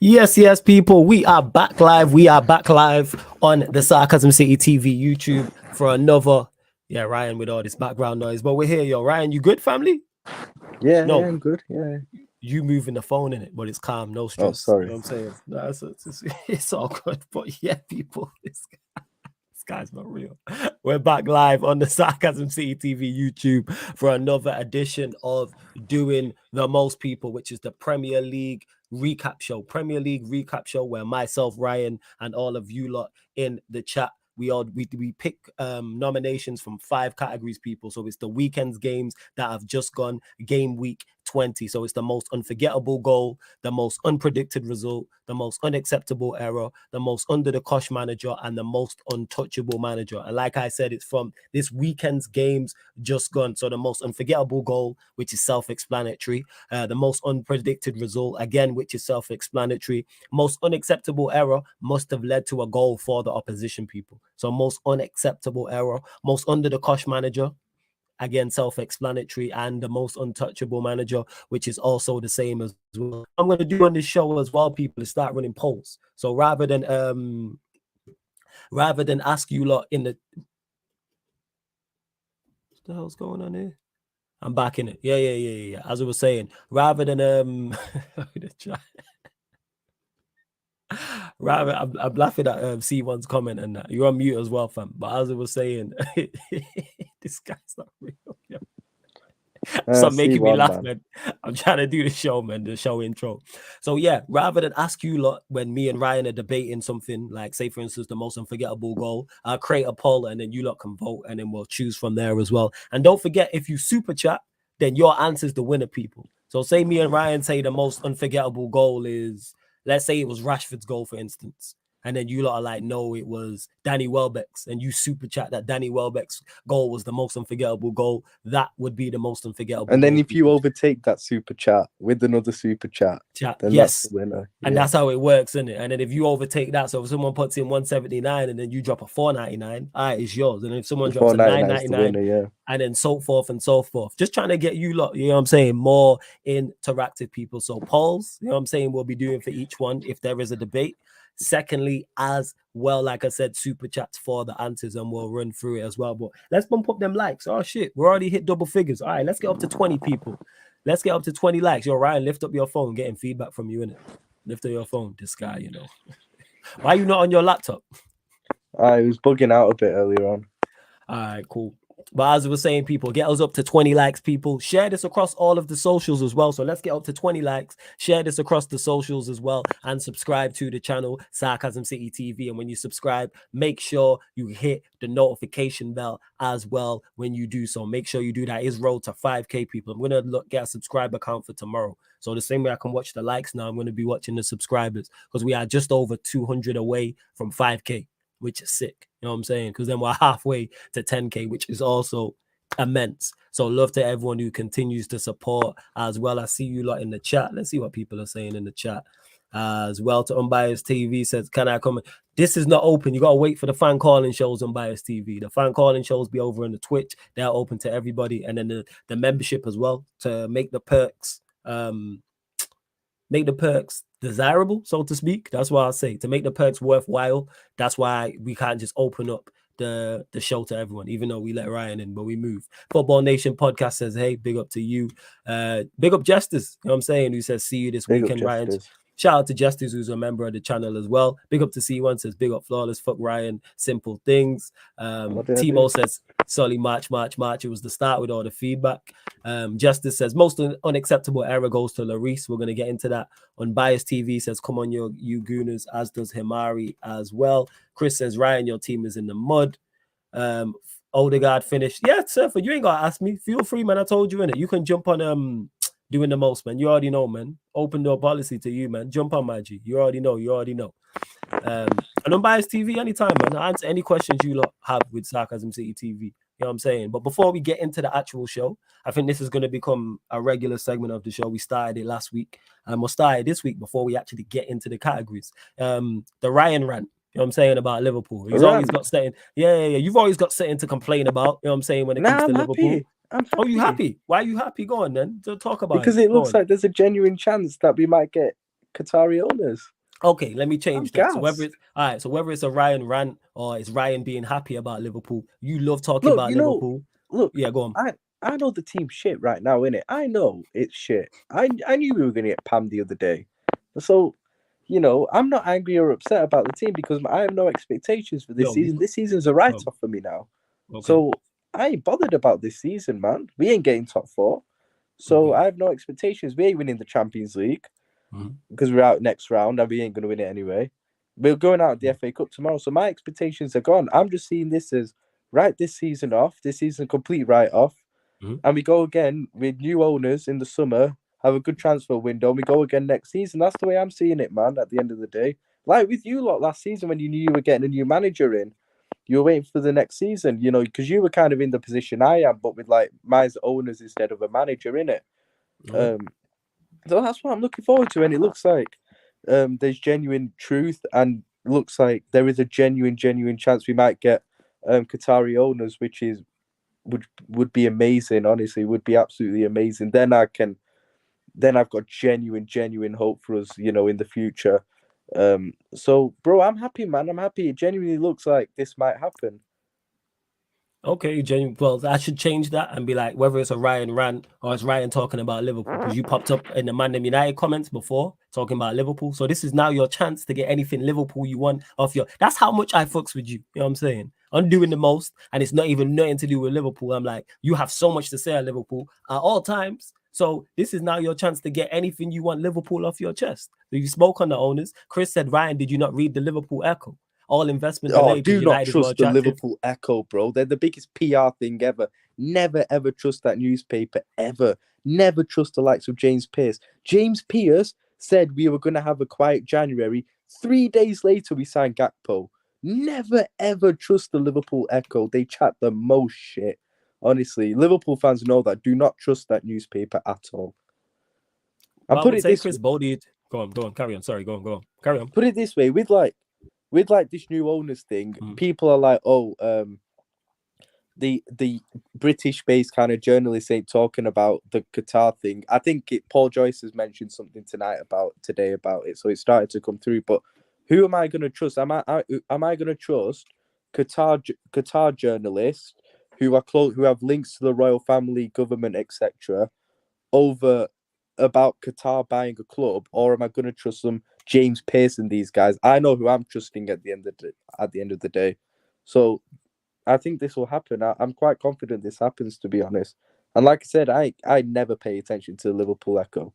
Yes, yes, people. We are back live. We are back live on the Sarcasm City TV YouTube for another. Yeah, Ryan with all this background noise, but we're here, yo. Ryan, you good, family? Yeah, No, I'm good. Yeah. you moving the phone in it, but it's calm, no Oh, stress. You know sorry. what I'm saying? No, it's all good. But yeah, people, this guy's not real. We're back live on the Sarcasm City TV YouTube for another edition of Doing the Most People, which is the Premier League recap show. Premier League recap show where myself, Ryan, and all of you lot in the chat. We pick nominations from 5 categories, people. So it's the weekend's games that have just gone, game week 20. So it's the most unforgettable goal, the most unpredicted result, the most unacceptable error, the most under the cosh manager, and the most untouchable manager. And like I said, it's from this weekend's games just gone. So the most unforgettable goal, which is self-explanatory, the most unpredicted result, again, which is self-explanatory, most unacceptable error must have led to a goal for the opposition, people. So most unacceptable error, most under the cosh manager, again self-explanatory, and the most untouchable manager, which is also the same as well. I'm going to do on this show as well, people, is start running polls. So rather than ask you lot in the what the hell's going on here, I'm back in it. Yeah. As I was saying, rather than rather, I'm laughing at C1's comment and that. You're on mute as well, fam. But as I was saying, this guy's not real. Yeah. Stop See making me one laugh, man. man. I'm trying to do the show, man, the show intro. So yeah, rather than ask you lot when me and Ryan are debating something, like say for instance the most unforgettable goal, I'll create a poll and then you lot can vote and then we'll choose from there as well. And don't forget, if you super chat, then your answer's the winner, people. So say me and Ryan say the most unforgettable goal is, let's say it was Rashford's goal, for instance. And then you lot are like, no, it was Danny Welbeck's. And you super chat that Danny Welbeck's goal was the most unforgettable goal. That would be the most unforgettable And then goal, if you people. overtake that super chat with another super chat, Chat. then that's the Yes. winner. And Yeah. that's how it works, isn't it? And then if you overtake that, so if someone puts in 179 and then you drop a 499, all right, it's yours. And if someone The drops a 499 is the 999 winner. Yeah. and then so forth and so forth, just trying to get you lot, you know what I'm saying, more interactive people. So polls, you know what I'm saying, we'll be doing for each one if there is a debate. Secondly, as well, like I said, super chats for the answers and we'll run through it as well. But let's bump up them likes. Oh shit, we're already hit double figures. All right, let's get up to 20 people. Let's get up to 20 likes. Yo, Ryan, lift up your phone, getting feedback from you, innit? Lift up your phone, this guy, you know. Why are you not on your laptop? I was bugging out a bit earlier on. All right, cool. But as I was saying, people, get us up to 20 likes, people. Share this across all of the socials as well. So let's get up to 20 likes. Share this across the socials as well. And subscribe to the channel, Sarcasm City TV. And when you subscribe, make sure you hit the notification bell as well when you do so. Make sure you do that. It's road to 5K, people. I'm going to get a subscriber count for tomorrow. So the same way I can watch the likes now, I'm going to be watching the subscribers because we are just over 200 away from 5K. Which is sick, you know what I'm saying? Because then we're halfway to 10K, which is also immense. So love to everyone who continues to support as well. I see you lot in the chat. Let's see what people are saying in the chat as well. To Unbiased TV says, can I come? This is not open. You got to wait for the fan calling shows on Unbiased TV. The fan calling shows be over on the Twitch. They're open to everybody. And then the membership as well to make the perks desirable, so to speak. That's why I say to make the perks worthwhile. That's why we can't just open up the show to everyone, even though we let Ryan in, but we move. Football Nation podcast says, hey, big up to you. Big up Justice, you know what I'm saying, who says see you this Big up weekend, Ryan. Justice. Shout out to Justice, who's a member of the channel as well. Big up to C1, says big up Flawless, fuck Ryan, simple things. Timo says Solly March. It was the start with all the feedback. Justice says most unacceptable error goes to Larice. We're going to get into that. Unbiased TV says come on you gooners, as does Himari as well. Chris says Ryan, your team is in the mud. Odegaard finished. Yeah, Surfer, you ain't got to ask me. Feel free, man. I told you in it. You can jump on doing the most, man. You already know, man. Open door policy to you, man. Jump on my G. You already know. And Unbiased TV anytime, man. I answer any questions you lot have with Sarcasm City TV. You know what I'm saying? But before we get into the actual show, I think this is going to become a regular segment of the show. We started it last week and we'll start it this week before we actually get into the categories. The Ryan rant. You know what I'm saying about Liverpool? He's always got something. Yeah. You've always got something to complain about. You know what I'm saying when it comes to Liverpool. Happy. I'm happy. Oh, you happy? Why are you happy? Go on then. To talk about because it looks like there's a genuine chance that we might get Qatari owners. Okay, let me change that. So whether gassed. it's all right, so whether it's a Ryan rant or it's Ryan being happy about Liverpool, you love talking Look, about Liverpool. Yeah, go on. I know the team's shit right now, innit? I know it's shit. I knew we were gonna get pammed the other day. So, I'm not angry or upset about the team because I have no expectations for this season. This season's a write-off for me now. Okay. So I ain't bothered about this season, man. We ain't getting top 4. So I have no expectations. We ain't winning the Champions League because we're out next round and we ain't going to win it anyway. We're going out of the FA Cup tomorrow. So my expectations are gone. I'm just seeing this as write this season off. This season complete write-off. And we go again with new owners in the summer, have a good transfer window, and we go again next season. That's the way I'm seeing it, man, at the end of the day. Like with you lot last season when you knew you were getting a new manager in, you were waiting for the next season, because you were kind of in the position I am, but with like my owners instead of a manager in it. So that's what I'm looking forward to, and it looks like there's genuine truth, and looks like there is a genuine chance we might get Qatari owners, which is would be amazing. Honestly, would be absolutely amazing. Then I've got genuine hope for us, in the future. So, bro, I'm happy, man. I'm happy. It genuinely looks like this might happen. Okay, genuine. Well, I should change that and be like, whether it's a Ryan rant or it's Ryan talking about Liverpool, because you popped up in the Man Them United comments before talking about Liverpool. So this is now your chance to get anything Liverpool you want off your. That's how much I fucks with you. You know what I'm saying? I'm doing the most, and it's not even nothing to do with Liverpool. I'm like, you have so much to say at Liverpool at all times. So this is now your chance to get anything you want Liverpool off your chest. So you spoke on the owners. Chris said, Ryan, did you not read the Liverpool Echo? All investment delayed. Do not trust the Liverpool Echo, bro. They're the biggest PR thing ever. Never, ever trust that newspaper, ever. Never trust the likes of James Pearce. James Pearce said we were going to have a quiet January. 3 days later, we signed Gakpo. Never, ever trust the Liverpool Echo. They chat the most shit. Honestly, Liverpool fans know that. Do not trust that newspaper at all. And put it this Chris Bodie. Go on, carry on. Sorry, go on, carry on. Put it this way, with this new owners thing, people are like, the British-based kind of journalists ain't talking about the Qatar thing. I think Paul Joyce has mentioned something today about it, so it started to come through. But who am I going to trust? Am I going to trust Qatar journalists who are who have links to the royal family, government, etc., over about Qatar buying a club, or am I going to trust them? James Pearce and these guys. I know who I'm trusting at the end of the day. So I think this will happen. I'm quite confident this happens, to be honest. And like I said, I never pay attention to the Liverpool Echo.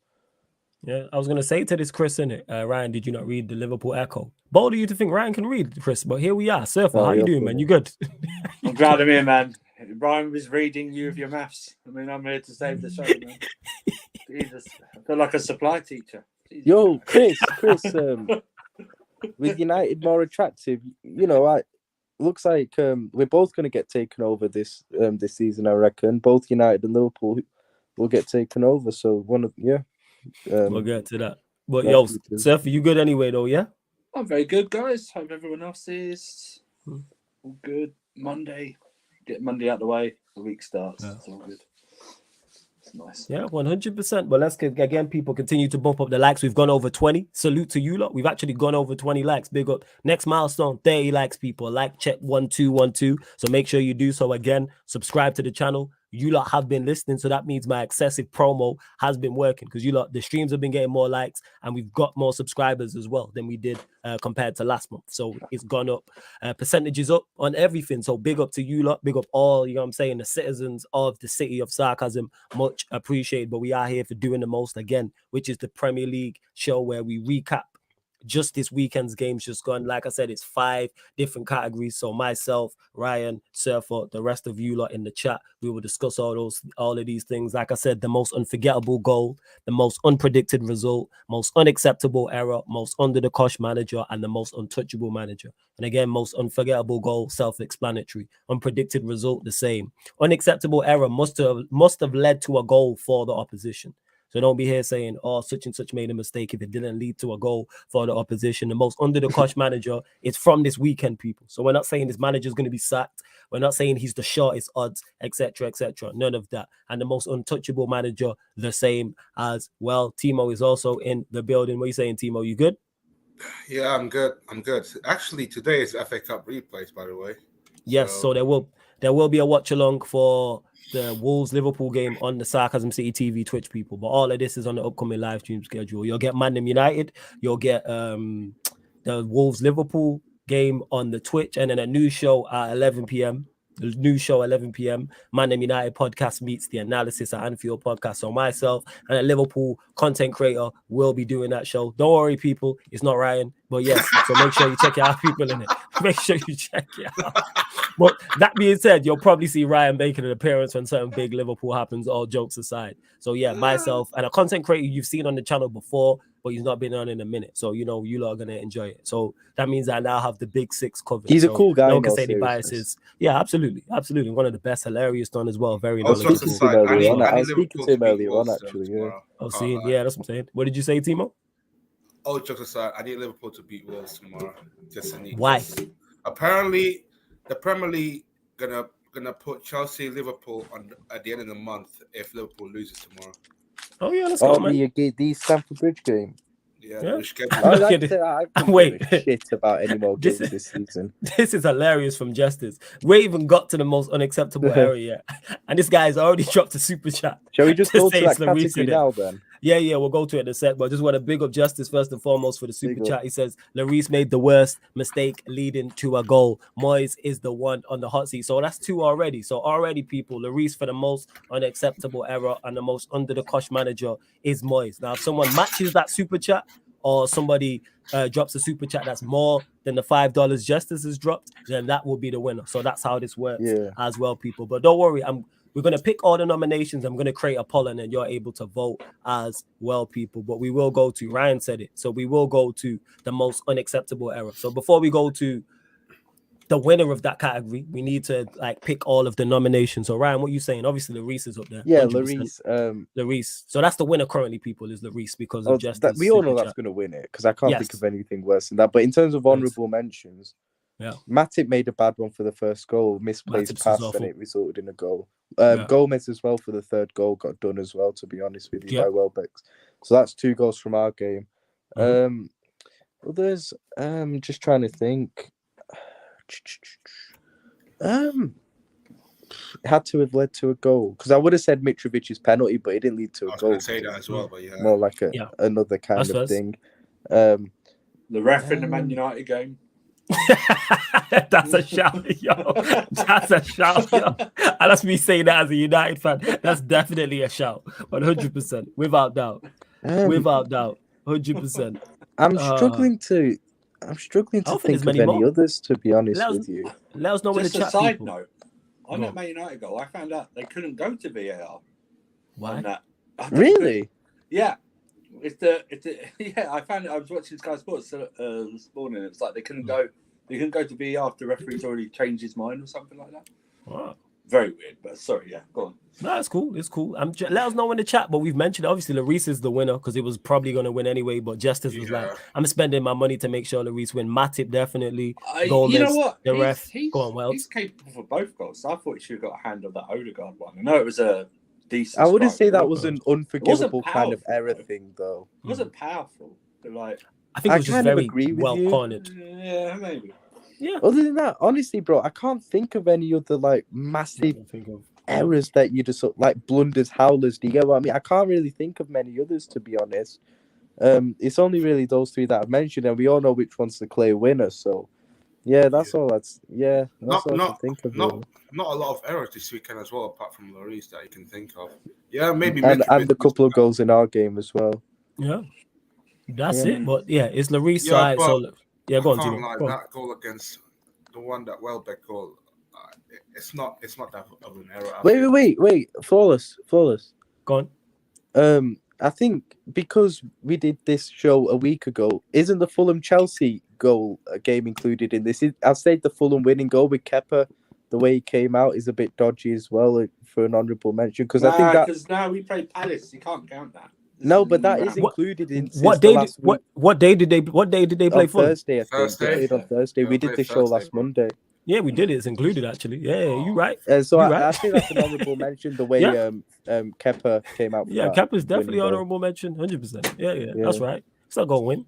Yeah, I was going to say to this, Chris, innit? Ryan, did you not read the Liverpool Echo? Bold of you to think Ryan can read, Chris, but here we are. Surfer, how you doing, man? You good? I'm glad I'm here, man. Ryan was reading you of your maths. I mean, I'm here to save the show, man. Jesus, I feel like a supply teacher. Jesus. Yo, Chris, with United more attractive, looks like we're both going to get taken over this season. I reckon both United and Liverpool will get taken over. So we'll get to that. But yo, Surfer, you good anyway, though? Yeah, I'm very good, guys. Hope everyone else is all good. Monday, get Monday out of the way. The week starts. Yeah. It's all good. Nice. Yeah, 100%. But let's get again, people continue to bump up the likes. We've gone over 20. Salute to you lot. We've actually gone over 20 likes. Big up. Next milestone, 30 likes, people. Like check 1212. So make sure you do so. Again, subscribe to the channel. You lot have been listening, so that means my excessive promo has been working, because you lot, the streams have been getting more likes, and we've got more subscribers as well than we did compared to last month. So it's gone up, percentages up on everything. So big up to you lot, big up all, you know what I'm saying, the citizens of the city of Sarcasm. Much appreciated. But we are here for doing the most again, which is the Premier League show where we recap just this weekend's games just gone. Like I said, it's 5 different categories. So myself, Ryan, Surfer, the rest of you lot in the chat, we will discuss all of these things. Like I said, the most unforgettable goal, the most unpredicted result, most unacceptable error, most under the cosh manager, and the most untouchable manager. And again, most unforgettable goal, self-explanatory. Unpredicted result, the same. Unacceptable error must have led to a goal for the opposition. So don't be here saying, oh, such and such made a mistake if it didn't lead to a goal for the opposition. The most under the cosh manager is from this weekend, people. So we're not saying this manager is going to be sacked. We're not saying he's the shortest odds, etc., etc. None of that. And the most untouchable manager, the same as well. Timo is also in the building. What are you saying, Timo? You good? Yeah, I'm good. Actually, today is FA Cup replays, by the way. Yes, so there will be a watch along for the Wolves Liverpool game on the Sarcasm City TV Twitch, people. But all of this is on the upcoming live stream schedule. You'll get Man United, you'll get the Wolves Liverpool game on the Twitch, and then a new show at 11 p.m. The new show 11 p.m. Man United podcast meets the analysis at Anfield podcast. So myself and a Liverpool content creator will be doing that show. Don't worry, people. It's not Ryan, but yes. So make sure you check it out, people in it. Make sure you check it out. But that being said, you'll probably see Ryan making an appearance when something big Liverpool happens, all jokes aside. So yeah, myself and a content creator you've seen on the channel before, but he's not been on in a minute. So, you know, you lot are going to enjoy it. So that means I now have the big six covered. He's so a cool guy. No one can say any biases. Yeah, absolutely. Absolutely. One of the best, hilarious done as well. Very knowledgeable. I was speaking to him earlier on, actually. Yeah. Oh, see, yeah, that's what I'm saying. What did you say, Timo? Oh, jokes aside, I need Liverpool to beat Wolves tomorrow. Why? Apparently, the Premier League gonna put Chelsea, Liverpool on at the end of the month if Liverpool loses tomorrow. Oh yeah, let's go, man. The Stamford Bridge game. Yeah. Wait, shit about any more games this season. This is hilarious from Justice. We ain't even got to the most unacceptable area yet, and this guy's already dropped a super chat. Shall we just go to that category now, then? Yeah, we'll go to it in a sec. But I just want to big up Justice first and foremost for the super chat. He says Lloris made the worst mistake leading to a goal. Moyes is the one on the hot seat. So that's two already. So already, people, Lloris for the most unacceptable error and the most under the cosh manager is Moyes. Now, if someone matches that super chat or somebody drops a super chat that's more than the $5 Justice has dropped, then that will be the winner. So that's how this works as well, people. But don't worry, we're going to pick all the nominations. I'm going to create a poll and then you're able to vote as well, people. But we will go to, Ryan said it, so we will go to the most unacceptable error. So before we go to the winner of that category, we need to pick all of the nominations. So Ryan, what are you saying? Obviously, Lloris is up there. Yeah, Lloris. Lloris. So that's the winner currently, people, is Lloris because of Justice. We all know that's going to win it because I can't think of anything worse than that. But in terms of honourable mentions, Matip made a bad one for the first goal, misplaced pass, and it resulted in a goal. Gomez as well for the third goal got done as well, to be honest with you, by Welbeck. So that's 2 goals from our game. Others, just trying to think. It had to have led to a goal because I would have said Mitrovic's penalty, but it didn't lead to a goal. I was going to say that as well, but more like another kind of thing. The ref in the Man United game. That's a shout, yo. That's a shout, yo. And that's me saying that as a United fan. That's definitely a shout, 100%, without doubt, 100%. I'm struggling to think of any others, to be honest with you. Let us know in the chat. Just a side note, on that Man United goal, I found out they couldn't go to VAR. Why? Really? Yeah. I found it. I was watching Sky Sports this morning. It's like they couldn't go to VAR after the referee's already changed his mind or something like that. Wow. Very weird, but sorry, go on. No, it's cool. It's cool. Let us know in the chat. But we've mentioned obviously Lloris is the winner because it was probably going to win anyway. But Justice was like, I'm spending my money to make sure Lloris win. Matip definitely. Gomez, you know what? The ref. Go on, Wells. He's capable for both goals. So I thought he should have got a hand on that Odegaard one. I know it was a decent. I wouldn't say that was an unforgivable kind of error thing, though. It wasn't powerful, but I think it was just very well cornered. Yeah, maybe. Yeah. Other than that, honestly, bro, I can't think of any other massive errors that you just blunders, howlers. Do you get what I mean? I can't really think of many others, to be honest. It's only really those 3 that I've mentioned, and we all know which one's the clear winner. So, that's all. That's all I can think of. Not a lot of errors this weekend as well, apart from Lloris that you can think of. Yeah, maybe. And a couple of goals in our game as well. Yeah, that's it. But it's Lloris side. So. Yeah, go on, Timo. That goal against the one that Welbeck goal, it's not that of an error. Wait. Flawless. Go on. I think because we did this show a week ago, isn't the Fulham Chelsea goal game included in this? I'd say the Fulham winning goal with Kepa, the way he came out is a bit dodgy as well for an honourable mention. Because I think because now we played Palace, you can't count that. No, but that is What- included in since What the day? last week. What day did they play On Fulham? Thursday, I think. Thursday? They played on Thursday. Yeah, We they did the played show Thursday, last bro. Monday. Yeah, we did it. It's included actually. Yeah, you right. So You I right. think that's an honourable mention. The way Yeah. Kepa came out. For Yeah, that Kepa's winning definitely goal. honorable mention. 100%. Yeah, Yeah. that's right. It's not gonna win.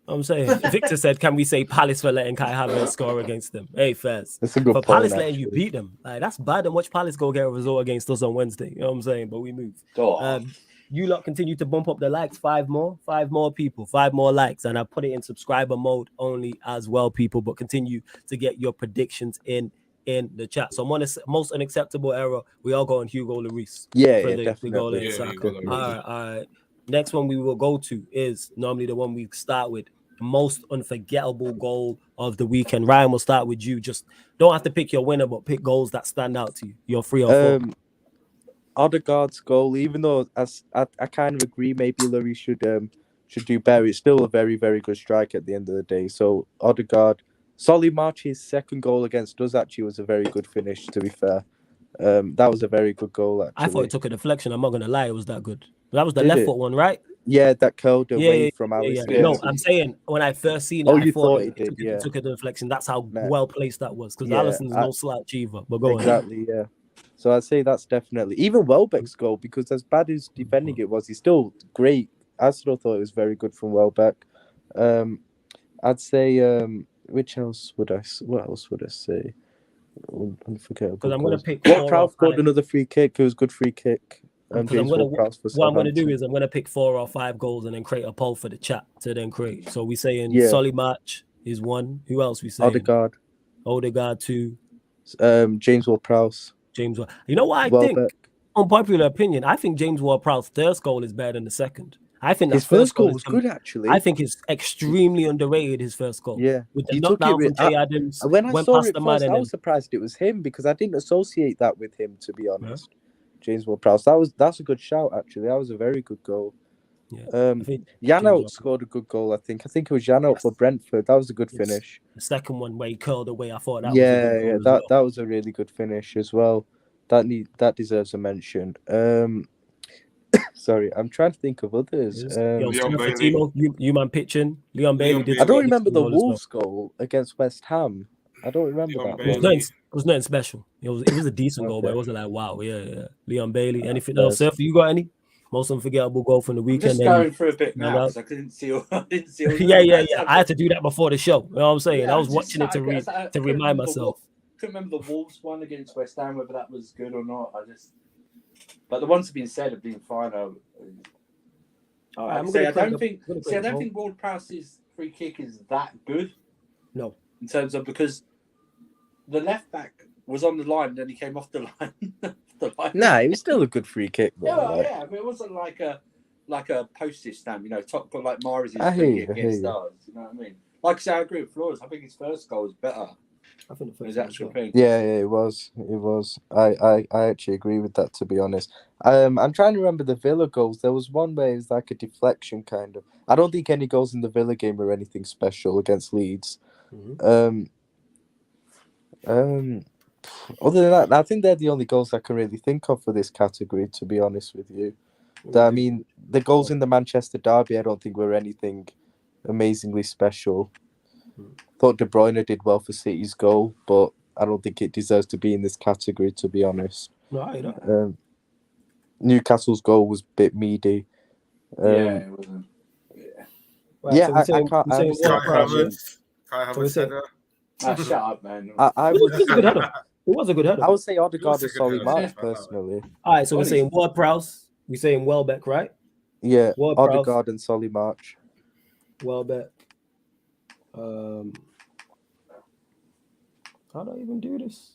I'm saying Victor said, "Can we say Palace for letting Kai Havertz score against them?" Hey, Fairs. That's a good For point. Palace letting you Actually. beat them, like that's bad. And watch Palace go get a result against us on Wednesday. You know what I'm saying? But we move. Oh, You lot continue to bump up the likes. 5 more people, 5 more likes, and I put it in subscriber mode only as well, people. But continue to get your predictions in the chat. So most unacceptable error. We all go on Hugo Lloris. Yeah, for yeah, the definitely. goal in Yeah, Saka. Hugo Lloris. All right. Next one we will go to is normally the one we start with. Most unforgettable goal of the weekend. Ryan, we'll start with you. Just don't have to pick your winner, but pick goals that stand out to you. Your 3 or 4. Odegaard's goal, even though I kind of agree, maybe Lloris should do better. It's still a very, very good strike at the end of the day. So Odegaard, Solly March's second goal against us actually was a very good finish. To be fair, that was a very good goal. Actually, I thought it took a deflection. I'm not gonna lie, it was that good. That was the Did left it? foot one, right? Yeah, that curled away Yeah, from yeah. Alisson. Yeah. No, I'm saying when I first seen it, Oh, I you thought thought it did, yeah. took a deflection. That's how Nah. well placed that was. Because Yeah, Alisson's no slouch either. But go on. Exactly, yeah. So I'd say that's definitely even Welbeck's goal, because as bad as defending it was, he's still great. I still thought it was very good from Welbeck. I'd say what else would I say? Unforgettable. Because I'm gonna goals. pick What 4 or Prowse scored 5. another free kick. It was a good free kick. Because James Ward-Prowse for what I'm gonna do Southampton. is I'm gonna pick 4 or 5 goals and then create a poll for the chat to then create. So we saying Yeah. Solly March is 1. Who else we saying? Odegaard 2. James Ward-Prowse. James Ward. You know what I think? Welbeck. Unpopular opinion. I think James Ward-Prowse's first goal is better than the second. I think His that first goal is was good, actually. I think it's extremely underrated, his first goal. Yeah. With the He took knockdown it from Jay Adams. When I went saw past it the man first, and I then- was surprised it was him, because I didn't associate that with him, to be honest. James Ward-Prowse. That's a good shout, actually. That was a very good goal. Yeah, I think James Janelt Ward- scored a good goal, I think. I think it was Janelt for Brentford. That was a good Yes. finish. The second one where he curled away, I thought that was a good goal as well. That was a really good finish as well. That deserves a mention. Sorry, I'm trying to think of others. Leon Bailey. Fatino, you man pitching. Leon Bailey did. I don't score remember the goal as well. Wolves goal against West Ham. I don't remember Leon that Bailey. one. It was nothing special. It was a decent goal, but Okay. it wasn't like wow. Yeah. Leon Bailey. Anything Yes. else, Surf? You got any? Most unforgettable goal from the I'm weekend. just going through a bit No, now no. because I didn't see all. I didn't see all. Yeah. I had to do that before the show. You know what I'm saying? Yeah, I was just watching it to like- I couldn't remind remember myself. Couldn't remember the Wolves one against West Ham, whether that was good or not. But the ones that have been said have been fine. All right, I I'm don't gonna think create- Ward-Prowse's free kick is that good. No. In terms of, because the left back was on the line and then he came off the line. Nah, it was still a good free kick. Though, Yeah, like. yeah. I mean, it wasn't like a postage stamp, top got like Mahrez's I hear free you, kick I hear against you. ours. You know what I mean? Like I say, I agree with Flores. I think his first goal was better I think the than first his one actual as well. thing. Yeah, it was. I actually agree with that, to be honest. I'm trying to remember the Villa goals. There was one where it was like a deflection, kind of. I don't think any goals in the Villa game were anything special against Leeds. Mhm. Other than that, I think they're the only goals I can really think of for this category, to be honest with you. I mean, the goals in the Manchester derby, I don't think were anything amazingly special. Thought De Bruyne did well for City's goal, but I don't think it deserves to be in this category, to be honest. No, Newcastle's goal was a bit meaty. It wasn't. Yeah. Right, Yeah, so I can't. I saying understand Ward Kai Prowse, Prowse. Havertz. Kai So we Havertz say- header. Shut up, man. I It would was a good header. It was a good header. I would say Odegaard It or was a good Solly header, March, yeah. personally. All right, so we're What is saying it? Ward Prowse. We're saying Welbeck, right? Yeah, Ward-Prowse. Odegaard and Solly March. Welbeck. How do I even do this?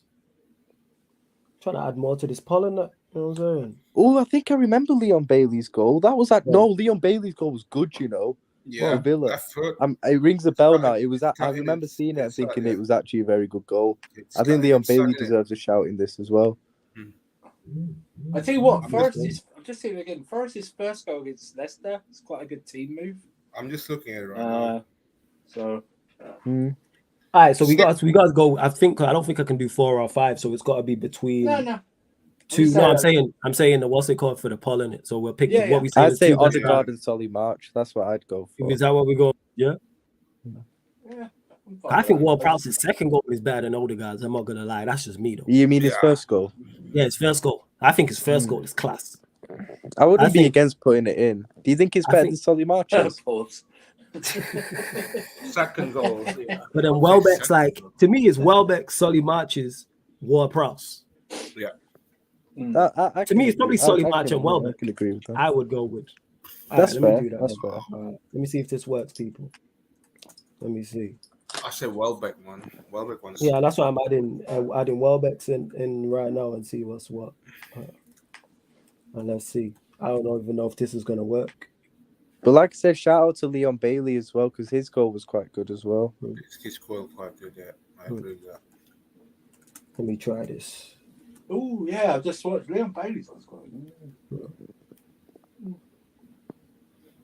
Trying to add more to this pollen. You know what I'm saying? Oh, I think I remember Leon Bailey's goal. That was no, Leon Bailey's goal was good, you know. Yeah, Villa. left foot. It rings a bell now. Started- It was. I started remember it- seeing it and it started, thinking yeah. it was actually a very good goal. I Started think Leon it, Bailey started it. deserves a shout in this as well. I tell you what, I'm just saying again, Forest's first goal against Leicester is quite a good team move. I'm just looking at it right now. So All right, so we got to go. I don't think I can do 4 or 5, so it's got to be between. no. Two. No, I'm saying the what's it called for the poll in it. So we're picking what we say. I'd say two best Odegaard and Solly March. That's what I'd go for. Is that what we go? Yeah. Yeah. I think Ward Prowse's second goal is better than Odegaard's. I'm not gonna lie. That's just me though. You mean his first goal? Yeah, his first goal. I think his first goal is class. I wouldn't be against putting it in. Do you think it's better than Solly March's? Second goal. But then Welbeck's like, to me, it's Welbeck, Solly March's, Ward Prowse. Yeah. To me, it's probably Solly March and Welbeck. I can agree with that. I would go with. That's fair. That's fair. Let me see if this works, people. Let me see. I say Welbeck one. Welbeck one. Yeah, that's why I'm adding Welbeck's in right now and see what's what. And let's see. I don't even know if this is gonna work. But like I said, shout out to Leon Bailey as well, because his goal was quite good as well. His goal quite good, yeah. I agree with that. Let me try this. Oh yeah, I just watched Leon Bailey's one's quite good.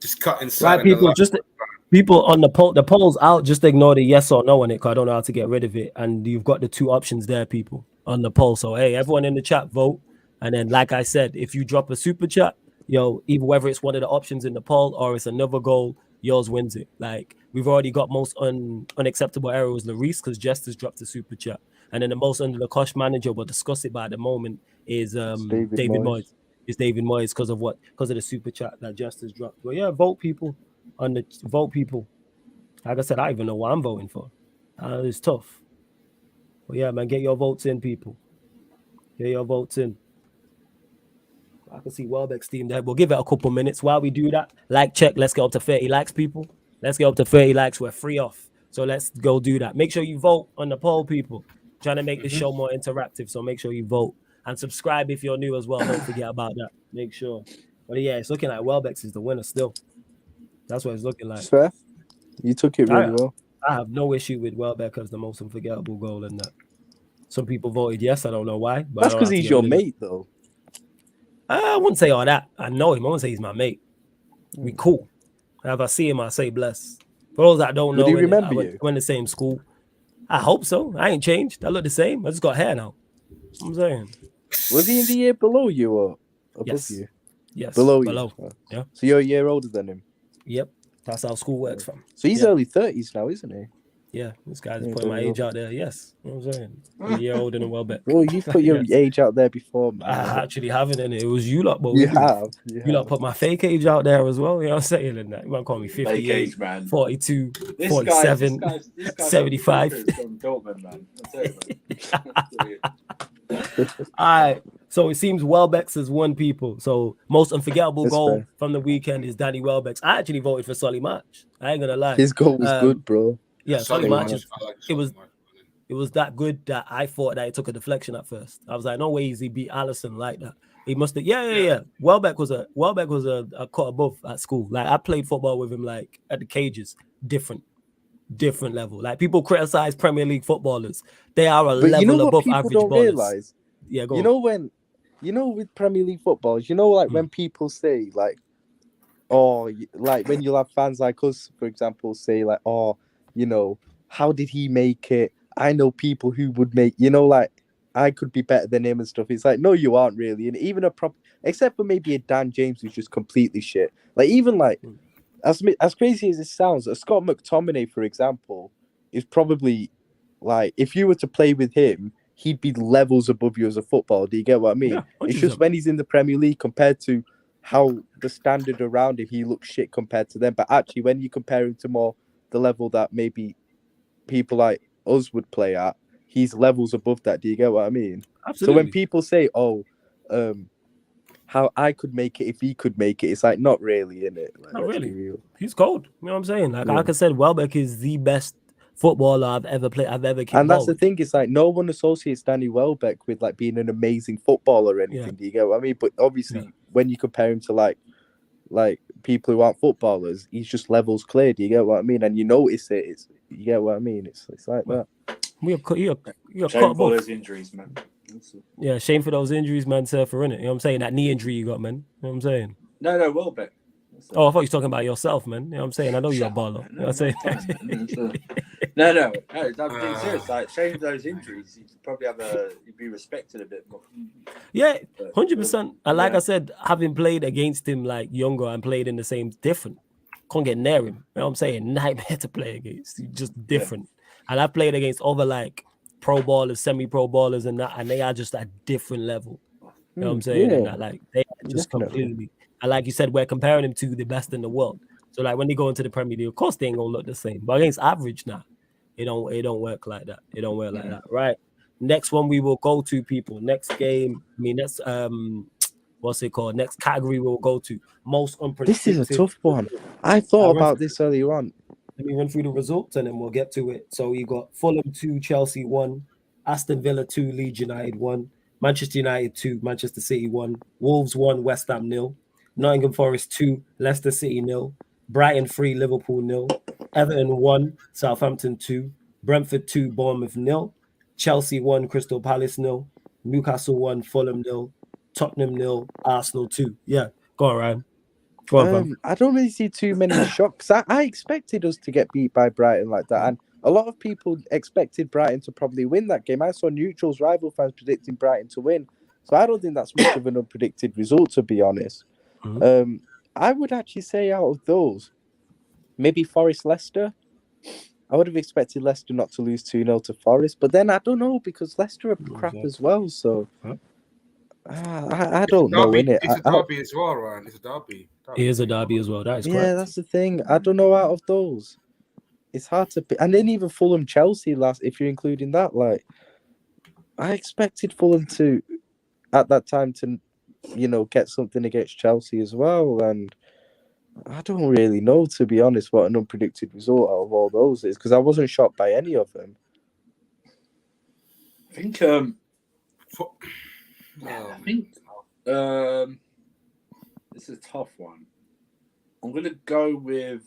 Just cut inside. Right, people, people on the poll. The poll's out. Just ignore the yes or no on it, because I don't know how to get rid of it. And you've got the two options there, people, on the poll. So hey, everyone in the chat, vote. And then, like I said, if you drop a super chat, either whether it's one of the options in the poll or it's another goal, yours wins it. Like we've already got most unacceptable error was Larice because Jester's dropped a super chat, and then the most under the cost manager, we'll discuss it. But at the moment is David Moyes. It's David Moyes because of the super chat that Jester's dropped. But yeah, vote people. Like I said, I don't even know what I'm voting for. It's tough. But yeah, man, get your votes in, people. Get your votes in. I can see Welbeck's team there. We'll give it a couple minutes while we do that. Like check. Let's get up to 30 likes, people. Let's get up to 30 likes. We're free off. So let's go do that. Make sure you vote on the poll, people. Trying to make this show more interactive. So make sure you vote and subscribe if you're new as well. Don't forget about that. Make sure. But yeah, it's looking like Welbeck's is the winner still. That's what it's looking like. Fair. You took it really well. I have no issue with Welbeck as the most unforgettable goal in that. Some people voted yes. I don't know why. But that's because he's your mate, though. I wouldn't say all that. I know him. I wouldn't say he's my mate. We cool. If I see him, I say bless. For those that don't know, he remember you? We're in the same school. I hope so. I ain't changed. I look the same. I just got hair now. I'm saying. Was he in the year below you or above you? Yes. Below you. Oh. Yeah. So you're a year older than him? Yep. That's how school works from. So he's early 30s now, isn't he? Yeah, this guy's putting my age out there. Yes, you know what I'm saying. I'm a year older than Welbeck. Well, you put your age out there before, man. I actually haven't, and it was you lot, but you lot put my fake age out there as well. You know what I'm saying? And that you might call me 58, age, 42, 47, 75. From Dortmund, man. All right. So it seems Welbeck's has won, people. So most unforgettable goal from the weekend is Danny Welbeck's. I actually voted for Solly March. I ain't gonna lie. His goal was good, bro. Yeah, Solly March. It was that good that I thought that it took a deflection at first. I was like, no way he beat Allison like that. He must have. Yeah. Welbeck was a cut above at school. Like I played football with him like at the cages, different level. Like people criticize Premier League footballers. They are a level above average ballers. Realize? Yeah, go on. With Premier League footballers, when people say like, oh, like when you'll have fans like us, for example, say like, oh, how did he make it? I know people who would make, I could be better than him and stuff. It's like, no, you aren't really. And even except for maybe a Dan James who's just completely shit. Like even like, as crazy as it sounds, a Scott McTominay, for example, is probably like, if you were to play with him, he'd be levels above you as a footballer. Do you get what I mean? Yeah, it's just when he's in the Premier League compared to how the standard around him, he looks shit compared to them. But actually, when you compare him to more the level that maybe people like us would play at, he's levels above that. Do you get what I mean? Absolutely. So when people say, oh, how I could make it if he could make it, it's like, not really, innit? Like, not really. He's cold. You know what I'm saying? Like I said, Welbeck is the best footballer I've ever played. I've ever kicked. And that's the thing. It's like no one associates Danny Welbeck with like being an amazing footballer or anything. Yeah. Do you get what I mean? But obviously, when you compare him to like people who aren't footballers, he's just levels clear. Do you get what I mean? And you notice it. You get what I mean? It's like that. You're shame for those injuries, man. Yeah, shame for those injuries, man. Surfer, innit? You know what I'm saying? That knee injury you got, man. You know what I'm saying? No, Welbeck. Oh, I thought you were talking about yourself, man. You know what I'm saying? I know you're a baller. You know what I'm saying? No. I'm being serious. Like, shame those injuries. You'd be respected a bit more. Yeah, But, 100%. And like yeah. I said, having played against him like younger and played in the same different, can't get near him. You know what I'm saying? Nightmare to play against. He's just different. And I've played against other like pro ballers, semi-pro ballers, and that, and they are just at different level. You know what I'm saying? Yeah, and that, like, they are just definitely. completely. And like you said, we're comparing him to the best in the world. So like when they go into the Premier League, of course they ain't gonna look the same. But against average now, it don't work like that. It don't work like that, right? Next one we will go to, people. Next game, next what's it called? Next category we'll go to most unpredicted. This is a tough one. I thought about this earlier on. Let me run through the results and then we'll get to it. So you got Fulham 2, Chelsea 1, Aston Villa 2, Leeds United 1, Manchester United 2, Manchester City 1, Wolves 1, West Ham 0, Nottingham Forest 2, Leicester City 0, Brighton 3, Liverpool 0, Everton 1, Southampton 2, Brentford 2, Bournemouth 0, Chelsea 1, Crystal Palace 0, Newcastle 1, Fulham 0, Tottenham 0, Arsenal 2. Yeah, go on, Ryan. Go on, fam. I don't really see too many shocks. I expected us to get beat by Brighton like that, and a lot of people expected Brighton to probably win that game. I saw neutrals, rival fans predicting Brighton to win, so I don't think that's much of an unpredicted result, to be honest. I would actually say out of those, maybe Forest Leicester. I would have expected Leicester not to lose 2-0 to Forest, but then I don't know because Leicester are crap as well. So I don't know, innit? It's a derby as well, Ryan. It's a derby. It is a derby as well. That is correct. Yeah, that's the thing. I don't know out of those. It's hard to pick. And then even Fulham Chelsea if you're including that, like I expected Fulham to at that time to, get something against Chelsea as well. And I don't really know, to be honest, what an unpredicted result out of all those is, because I wasn't shocked by any of them. I think this is a tough one. I'm going to go with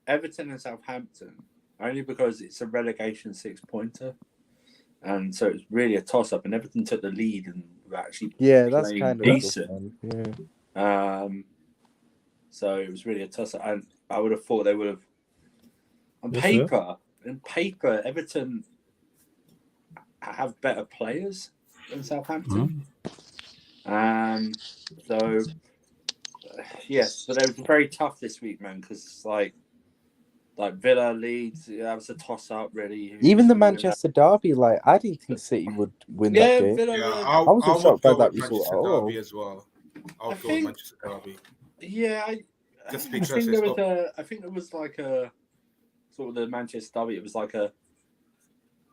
Everton and Southampton, only because it's a relegation 6-pointer. And so it's really a toss-up, and Everton took the lead and were actually that's kind of decent. Yeah. So it was really a toss-up. And I would have thought they would have... On paper, Everton have better players than Southampton. So, yes, but it was very tough this week, man, because like Villa, Leeds, that was a toss-up, really. Even the Manchester derby, like I didn't think City would win that game. I wasn't shocked by that Manchester result at all. derby as well. I would go with Manchester derby. Yeah, I think there was like a sort of the Manchester derby. It was like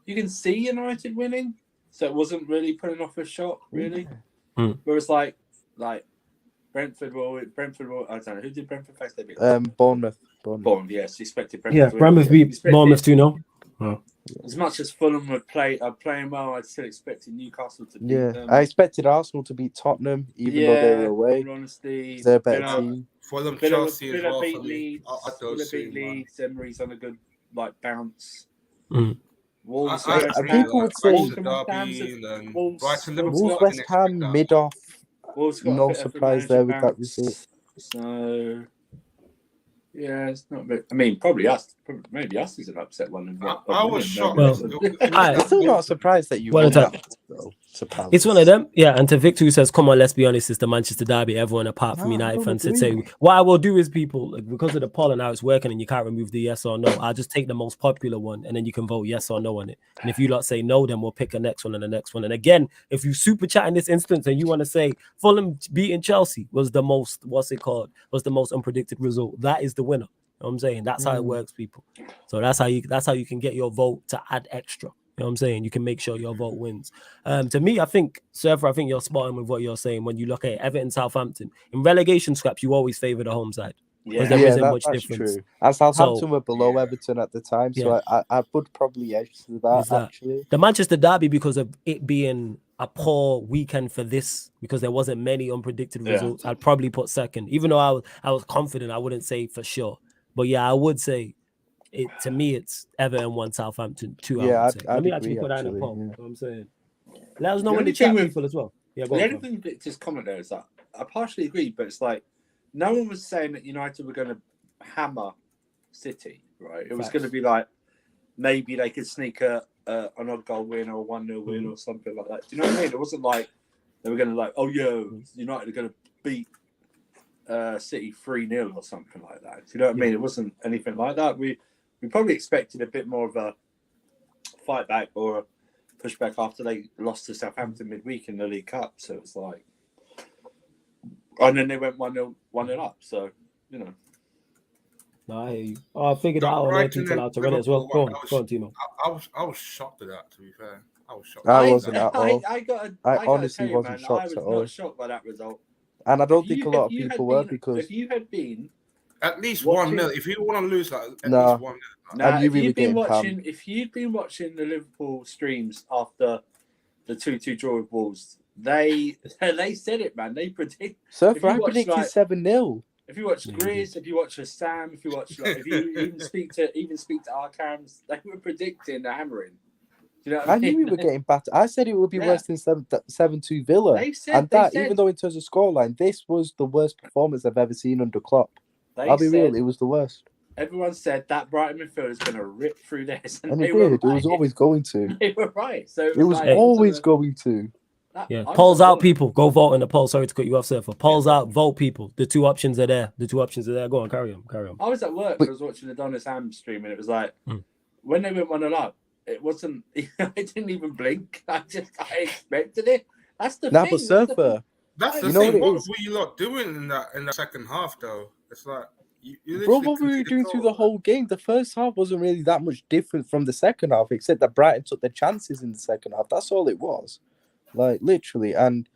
you can see United winning, so it wasn't really putting off a shock, really. Whereas like Brentford will. I don't know who did Brentford face. They beat Bournemouth. Yes, expected Brentford. Yeah, Brentford beat Bournemouth 2-0. As much as Fulham would playing well, I still expected Newcastle to beat them. I expected Arsenal to beat Tottenham, even though they were away. Honestly, they're a better team. Fulham, Chelsea as well. Beat Leeds. Villa beat Leeds. Emery's on a good bounce. Wolves, people would say Wolves, West Ham, mid-off. No surprise there with that result. So, yeah, it's not. I mean, probably us. Maybe us is an upset one. I was shocked. I'm still not surprised that you won that. It's one of them, yeah. And to Victor, who says, "Come on, let's be honest, it's the Manchester derby." Everyone apart from United fans said, "Say what I will do is people because of the poll and how it's working, and you can't remove the yes or no. I'll just take the most popular one, and then you can vote yes or no on it. And if you lot say no, then we'll pick the next one and the next one. And again, if you super chat in this instance and you want to say Fulham beating Chelsea was the most was the most unpredicted result, that is the winner. You know what I'm saying? That's how it works, people. So that's how you can get your vote to add extra. You know what I'm saying? You can make sure your vote wins. To me, I think, Surfer, I think you're spot on with what you're saying. When you look at Everton, Southampton, in relegation scraps, you always favour the home side. Because there isn't much difference. True. And Southampton were below Everton at the time, so I would probably edge to that, actually. The Manchester derby, because of it being a poor weekend for this, because there wasn't many unpredicted results, I'd probably put second. Even though I was confident, I wouldn't say for sure. But yeah, I would say to me, it's Everton 1, Southampton 2. Yeah, I would say. I'd Let me agree, actually put that in a poll. yeah. You know what I'm saying? Let us know in the chat, people, as well. Yeah, the only thing that just comment there is that I partially agree, but it's like no one was saying that United were going to hammer City. right? It was going to be like maybe they could sneak an odd goal win or a 1-0 win or something like that. Do you know what I mean? It wasn't like they were going to like, oh, United are going to beat City 3-0 or something like that. Do you know what I mean? It wasn't anything like that. We probably expected a bit more of a fight back or a pushback after they lost to Southampton midweek in the League Cup. So it was like, and then they went 1-0 up. So, you know. No, I hear you. Oh, I figured out on people allowed to run it as well. Go on, Timo. I was shocked at that, to be fair. I was shocked. I wasn't at all. I honestly you, wasn't man, shocked at all. I was not shocked by that result. And I don't think a lot of people were, because if you had been at least 1-0, if you want to lose, like at least 1-0. Nah, if you'd been watching the Liverpool streams after the 2-2 draw with Wolves, they said it, man. They predict. So I predicted 7-0. If you watch Grizz, if you watch Sam, if you watch, if you even speak to Arcams, they were predicting the hammering. Do you know what I mean? Knew we were getting battered. I said it would be worse than 7-2 Villa. Even though in terms of scoreline, this was the worst performance I've ever seen under Klopp. I'll be real, it was the worst. Everyone said that Brighton midfield is going to rip through this, and it did. Right. It was always going to. They were right. So it was always going to. Polls out, people. Go vote in the poll. Sorry to cut you off, sir. For polls out, vote, people. The two options are there. Go on, carry on. I was at work. I was watching the Donna Sam stream, and it was like when they went 1-0 up, it wasn't. I didn't even blink. I expected it. That's the thing. But Surfer. That's the thing. What were you lot doing in the second half, though? It's like. Bro, what we were doing through the whole game, the first half wasn't really that much different from the second half, except that Brighton took their chances in the second half. That's all it was. Like, literally. And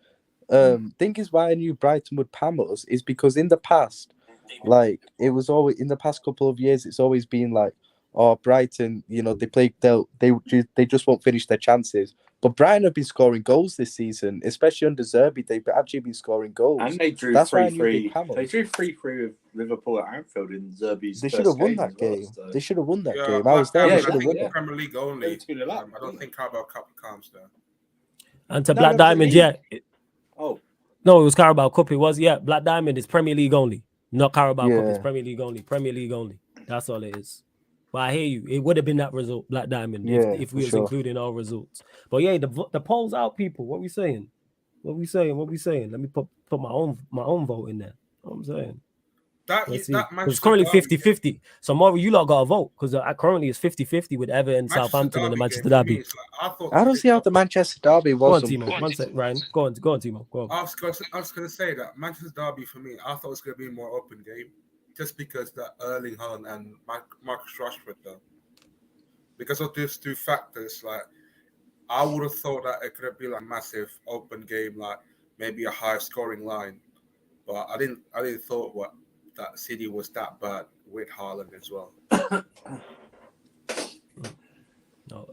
thing is why I knew Brighton would pam us is because in the past, like, it was always, in the past couple of years, it's always been like, oh, Brighton, you know, they just won't finish their chances. But Brighton have been scoring goals this season, especially under Zerbi. They've actually been scoring goals. And they drew 3-3. They drew 3-3 with Liverpool at Anfield in Zerbi's. They should have won that game. So. They should have won that game. I was there. They should have won it. Premier League only. I don't think Carabao Cup counts there. And to Black Diamond, it was Carabao Cup. It was, Black Diamond is Premier League only. Not Carabao Cup. It's Premier League only. Premier League only. That's all it is. But I hear you. It would have been that result, Black Diamond, if we was including all results. But the polls out, people. What we saying? Let me put my own vote in there. What I'm saying. It's currently 50-50. So Maury, you lot got a vote because currently it's 50-50 with Everton, Southampton, and the Manchester Derby. I don't see how the Manchester Derby was. Go on, Timo. One sec, Ryan. Go on, Timo. Go on. I was going to say that Manchester Derby for me, I thought it was going to be a more open game. Just because that Erling Haaland and Marcus Rashford, though, because of these two factors, like I would have thought that it could have been like a massive open game, like maybe a high scoring line. But I didn't thought that City was that bad with Haaland as well.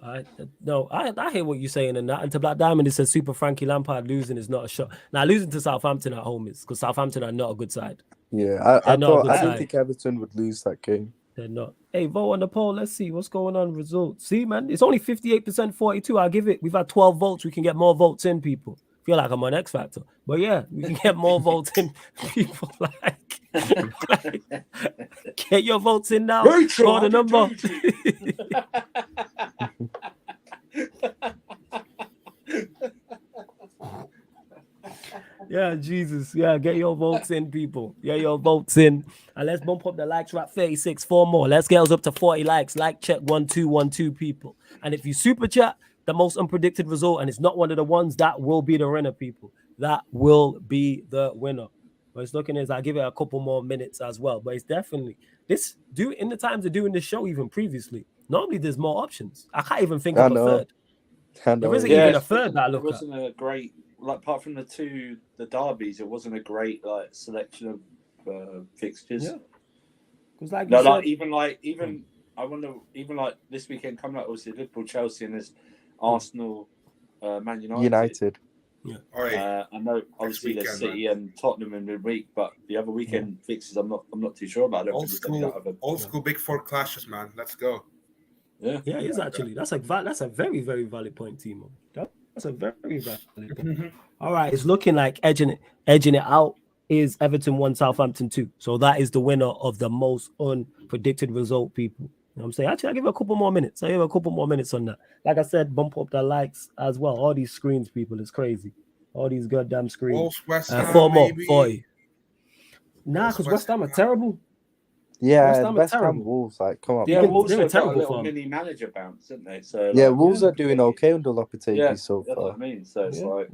I hear what you're saying, and to Black Diamond, it says Super Frankie Lampard losing is not a shot. Now losing to Southampton at home is because Southampton are not a good side. Yeah, I didn't think Everton would lose that game. They're not. Hey, vote on the poll. Let's see what's going on. Results. See, man, it's only 58%, 42. I'll give it. We've had 12 votes. We can get more votes in, people. Feel like I'm on X Factor, but we can get more votes in, people. Like, get your votes in now. Call the number. Yeah, Jesus. Yeah, get your votes in, people. Get your votes in. And let's bump up the likes. We're at 36. 4 more. Let's get us up to 40 likes. Like check 1212, people. And if you super chat the most unpredicted result, and it's not one of the ones, that will be the winner, people. That will be the winner. But it's looking as I'll give it a couple more minutes as well. But it's definitely in the times of doing this show, even previously. Normally there's more options. I can't even think of a third. There isn't even a third that I look at. It wasn't a great, apart from the derbies, it wasn't a great selection of fixtures. Yeah. Because I wonder, even this weekend coming up, obviously Liverpool, Chelsea, and there's Arsenal, Man United. Yeah. I know obviously there's City and Tottenham in midweek, but the other weekend fixtures I'm not too sure about. Old school Big Four clashes, man. Let's go. Yeah, it is actually. That's a very, very valid point, Timo. That's a very valid point. All right, it's looking like edging it out is Everton 1, Southampton 2. So that is the winner of the most unpredicted result, people. know what I'm saying? Actually, I'll give it a couple more minutes. I'll give it a couple more minutes on that. Like I said, bump up the likes as well. All these screens, people, it's crazy. All these goddamn screens. Wolves, West Ham, 4 more, maybe. 40. Nah, Wolves, because West West Ham are Ham. terrible. Yeah, West Ham are Ham terrible. Wolves, like, come on. Yeah, been- Wolves they're in have got a terrible little form. mini manager bounce, didn't they? So Yeah, like, Wolves are doing okay under Lopetegui yeah, so that's what far. I mean. So it's Yeah, like,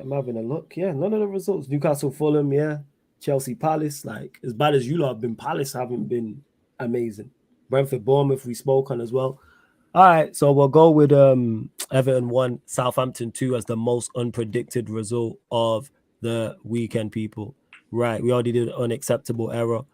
I'm having a look. Yeah, none of the results. Newcastle, Fulham, yeah. Chelsea, Palace. Like, as bad as you lot have been, Palace haven't been amazing. Brentford, Bournemouth, we spoke on as well. All right, so we'll go with Everton 1, Southampton 2 as the most unpredicted result of the weekend, people. Right, we already did unacceptable error.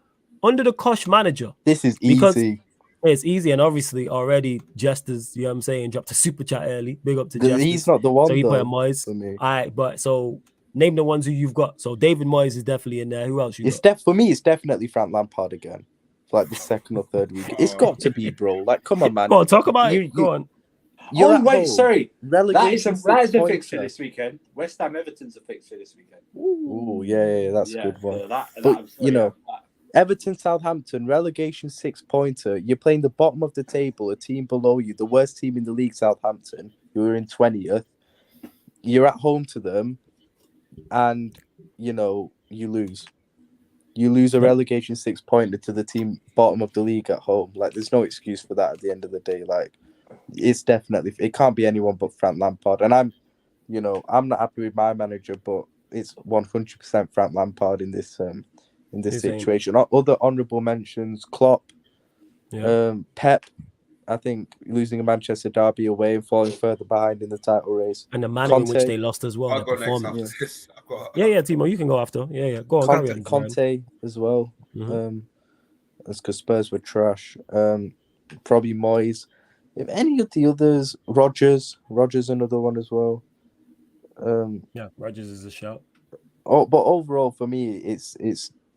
Under the Kosh manager, This is because easy. it's easy, and obviously already Jesters, you know what I'm saying, dropped a super chat early. Big up to Because Jesters. he's not the one, So he put though, Moyes. for me. All right, but so name the ones who you've got. So David Moyes is definitely in there. Who else you got? For me, it's definitely Frank Lampard again. For like the second or third week. It's got to be, bro. Like, come on, man. Go on, talk about it. Go on. You're oh at wait, home. sorry, that is Relegation the fixture 6-pointer. this weekend. West Ham Everton's a fixture this weekend. Ooh, yeah, that's a good one. So that, But, I'm you know, that- Everton, Southampton, relegation 6-pointer. You're playing the bottom of the table, a team below you, the worst team in the league, Southampton, who are in 20th. You're at home to them, and, you know, you lose. You lose a relegation 6-pointer to the team bottom of the league at home. Like, there's no excuse for that at the end of the day. Like, it's definitely, it can't be anyone but Frank Lampard. And I'm not happy with my manager, but it's 100% Frank Lampard in this situation. Other honourable mentions: Klopp, Pep. I think losing a Manchester derby away and falling further behind in the title race, and the manner in which they lost as well. I'll Their go next performance. after this. Yeah, Timo, you can go after. Yeah. Go on, carry on. Conte as well. Mm-hmm. That's because Spurs were trash. Probably Moyes. If any of the others, Rodgers another one as well. Yeah, Rodgers is a shout. Oh, but overall for me, it's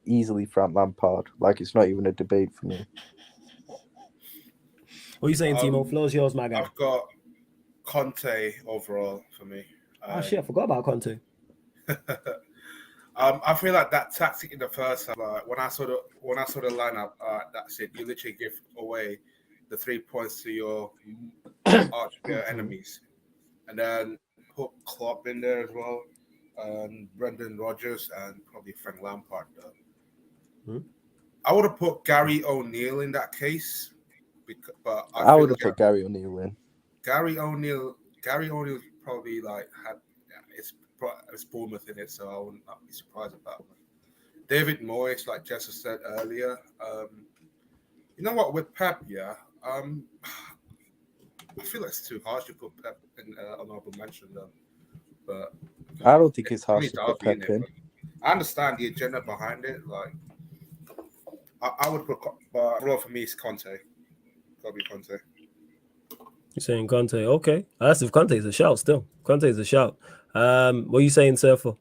easily Frank Lampard. Like, it's not even a debate for me. What are you saying, Timo? Floor's yours, my guy. I've got Conte overall for me. Oh shit, I forgot about Conte. I feel like that tactic in the first half, like when I saw the lineup, that's it. You literally give away the 3 points to your enemies, and then put Klopp in there as well, and Brendan Rodgers, and probably Frank Lampard. I would have put Gary O'Neill in that case, but I would have put Gary O'Neill in. Gary O'Neill probably like had it's Bournemouth in it, so I would not be surprised about that. David Moyes, like Jess said earlier, you know what, with Pep, I feel like it's too harsh to put Pep in honorable mention though. But I don't think it's harsh to put Pep in. I understand the agenda behind it. Like, I would put, but for me, it's Conte. Gotta be Conte. You're saying Conte? Okay, that's if Conte is a shout. Still, Conte is a shout. What are you saying, Surfer?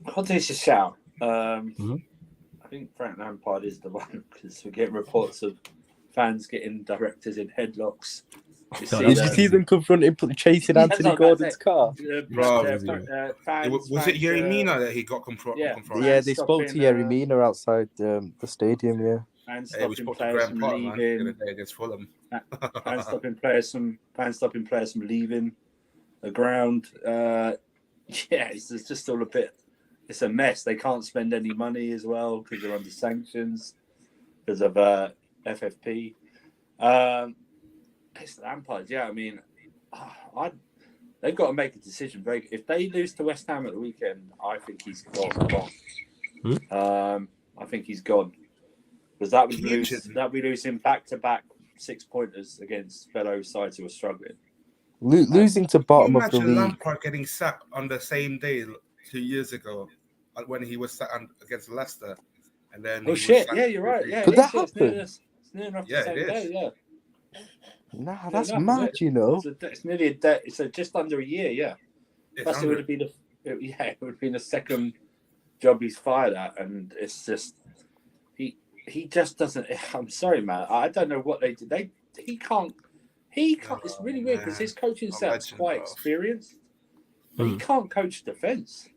Conte's a shout. I think Frank Lampard is the one, because we get reports of fans getting directors in headlocks. Did you see them chasing Anthony Gordon's car? Was it Yeremina that he got confronted? Yeah, they spoke to Yeremina outside the stadium. Yeah, fans stopping players from leaving. Against Fulham. Fans stopping players from leaving the ground. It's just all a bit. It's a mess. They can't spend any money as well because they're under sanctions because of FFP. It's Lampard. Yeah, I mean, they've got to make a decision. If they lose to West Ham at the weekend, I think he's gone. I think he's gone because that would lose him back-to-back 6-pointers against fellow sides who are struggling. Losing to bottom of the league. Lampard getting sacked on the same day 2 years ago when he was sacked against Leicester, and then yeah, you're right. Yeah, could that happen? It's near enough the same day. Yeah. Nah, that's mad. You know, it's nearly a day. It's just under a year. Yeah, plus it would have been it would have been the second job he's fired at, and it's just he just doesn't. I'm sorry, man. I don't know what they did. He can't. It's really weird because his coaching setup's quite experienced, but he can't coach defense.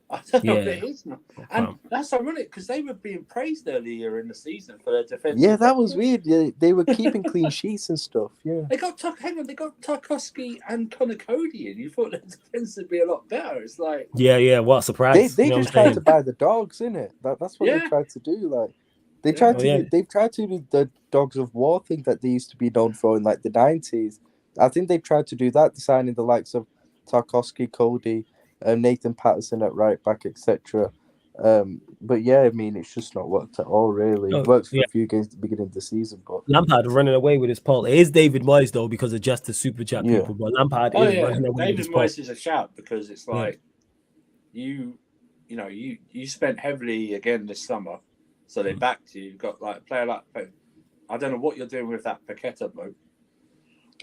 I don't know what Yeah. it is now. And that's ironic because they were being praised earlier in the season for their defense. Yeah, that was weird. Yeah, they were keeping clean sheets and stuff. Yeah. They got Tarkowski and Connor Cody in. You thought their defense would be a lot better. It's like Yeah. What a surprise! They just tried to buy the dogs, innit? That's what they tried to do. Like they tried to they've tried to do the Dogs of War thing that they used to be known for in like the 90s. I think they've tried to do that, signing the likes of Tarkowski, Cody, Nathan Patterson at right back, etc. But yeah, I mean, it's just not worked at all, really. It works for a few games at the beginning of the season, but Lampard running away with his poll. It is David Moyes though, because of just the super chat people. But Lampard is running away with his poll. David Moyes is a shout because it's like you spent heavily again this summer, so they backed you. You've got like a player like I don't know what you're doing with that Paqueta bloke.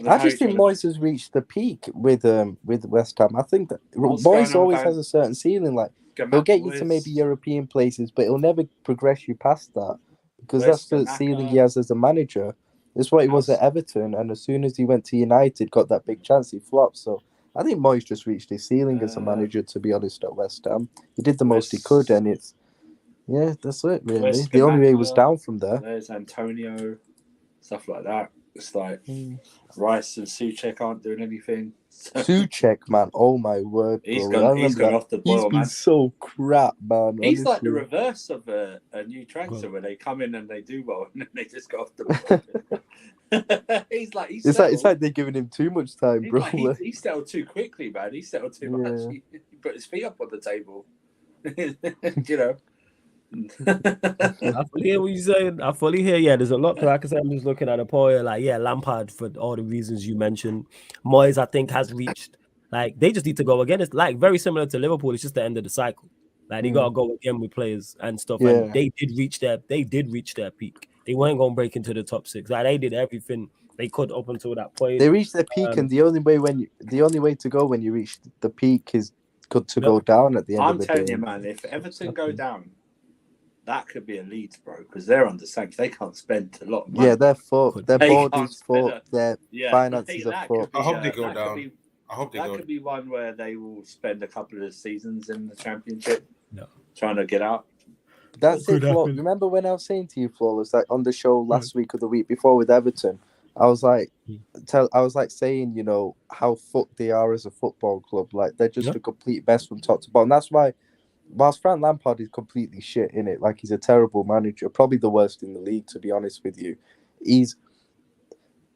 I just think Moyes has reached the peak with West Ham. I think that Moyes always has a certain ceiling. Like he'll get you to maybe European places, but he'll never progress you past that because that's the ceiling he has as a manager. That's what he was at Everton, and as soon as he went to United, got that big chance, he flopped. So I think Moyes just reached his ceiling as a manager. To be honest, at West Ham, he did the most he could, and that's it really. The only way he was down from there. There's Antonio, stuff like that. It's like Rice and Souček aren't doing anything. Souček, man, oh my word, bro. He's gone off the boil, man. He's been so crap, man. He's honestly like the reverse of a new transfer where they come in and they do well and then they just go off the boil. It's like they're giving him too much time, bro. He settled too quickly, man. He settled too much. He put his feet up on the table. You know. I fully hear what you're saying. I fully hear. Yeah, there's a lot. Like I said, I'm just looking at a poll. Like, Lampard for all the reasons you mentioned. Moyes, I think, has reached. Like, they just need to go again. It's like very similar to Liverpool. It's just the end of the cycle. Like, they gotta go again with players and stuff. Yeah. And they did reach their peak. They weren't gonna break into the top 6. Like, they did everything they could up until that point. They reached their peak, and the only way to go when you reach the peak is good to go down at the end of the day. I'm telling you, man, if Everton go down, that could be a Leeds, bro, because they're under sanctions. They can't spend a lot of money. Yeah, they're fucked. Their board is fucked. Their finances are fucked. I hope they go down. That could be one where they will spend a couple of seasons in the Championship trying to get out. That's it, Flo. Remember when I was saying to you, Flawless, like on the show last week or the week before with Everton, I was like, saying, you know, how fucked they are as a football club. Like they're just a complete mess from top to bottom. That's why. Whilst Frank Lampard is completely shit in it, like he's a terrible manager, probably the worst in the league, to be honest with you.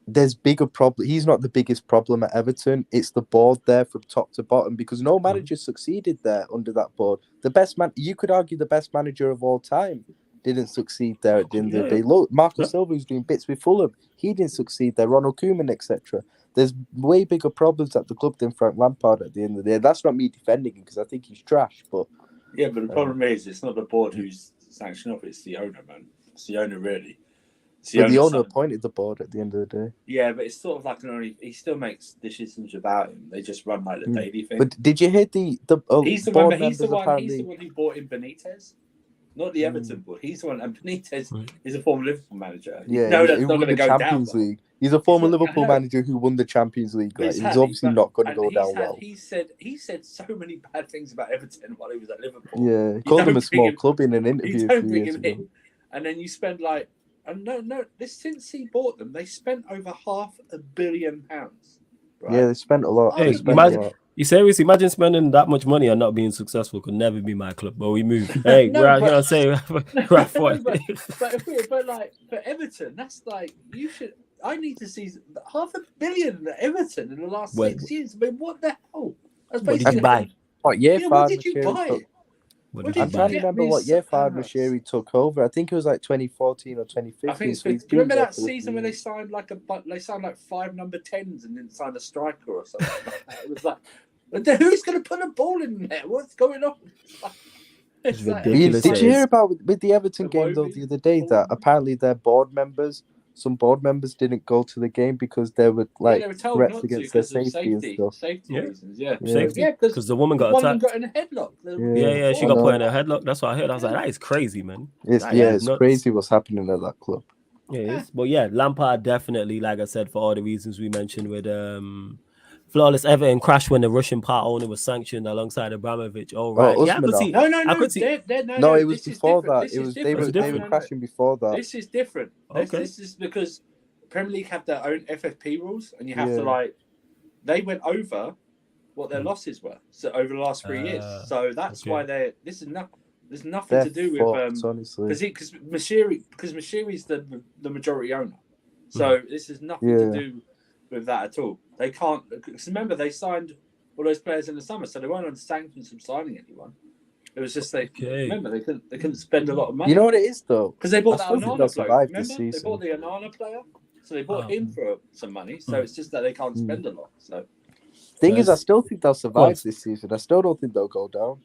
There's bigger problem. He's not the biggest problem at Everton. It's the board there from top to bottom because no manager succeeded there under that board. The best man, you could argue, the best manager of all time didn't succeed there at the end of the day. Look, Marco Silva was doing bits with Fulham. He didn't succeed there. Ronald Koeman, etc. There's way bigger problems at the club than Frank Lampard at the end of the day. That's not me defending him because I think he's trash, but. Yeah, but the problem is it's not the board who's sanctioned off, it's the owner, man. It's the owner, really. The owner appointed the board at the end of the day. Yeah, but it's sort of like he still makes decisions about him. They just run like the daily thing. But did you hear the he's the one who brought in Benitez, not the Everton board. He's the one, and Benitez is a former Liverpool manager. Yeah, that's not going to go Champions down. League. He's a former Liverpool manager who won the Champions League. Right? He's obviously not going to go down well. He said so many bad things about Everton while he was at Liverpool. Yeah, he called them a small club in an interview a few years ago. And then you spend like, since he bought them, they spent over £500 million. Right? Yeah, they spent a lot. Hey, you seriously imagine spending that much money and not being successful? Could never be my club, but we moved. Hey, we're out here to say, but like for Everton, that's like I need to see £500 million at Everton in the last 6 years. I mean, what the hell? What did you buy? What year? What did you buy? I'm trying to remember what year Mashiri took over. I think it was like 2014 or 2015. I think do you remember that season when they signed like 5 number 10s and didn't sign a striker or something like that? It was like, who's going to put a ball in there? What's going on? It's ridiculous. Did you hear about with the Everton game though the other day that apparently some board members didn't go to the game because they were like threats against their safety and stuff. Safety reasons, yeah. Safety, because the woman got attacked. Got in a headlock. She got put in a headlock. That's what I heard. I was like, that is crazy, man. It's crazy what's happening at that club. Yeah, it is. But yeah, Lampard definitely, like I said, for all the reasons we mentioned with Flawless Everton crashed when the Russian part owner was sanctioned alongside Abramovich. Oh, right. Yeah, I could see. No, I could see. No, it was this is before different. that. It was This they is were different. crashing before that. This is different. Okay. This is because Premier League have their own FFP rules, and you have to Yeah. they went over what their losses were over the last 3 years. So that's why there's nothing to do with honestly. because Mashiri's the majority owner. So this is nothing to do with that at all. They can't, because remember they signed all those players in the summer, so they weren't on sanctions from signing anyone. It was just remember they couldn't spend a lot of money. You know what it is though? Because they bought that Onana player. Remember? They bought the Onana player. So they bought him for some money. So it's just that they can't spend a lot. So thing is, I still think they'll survive this season. I still don't think they'll go down.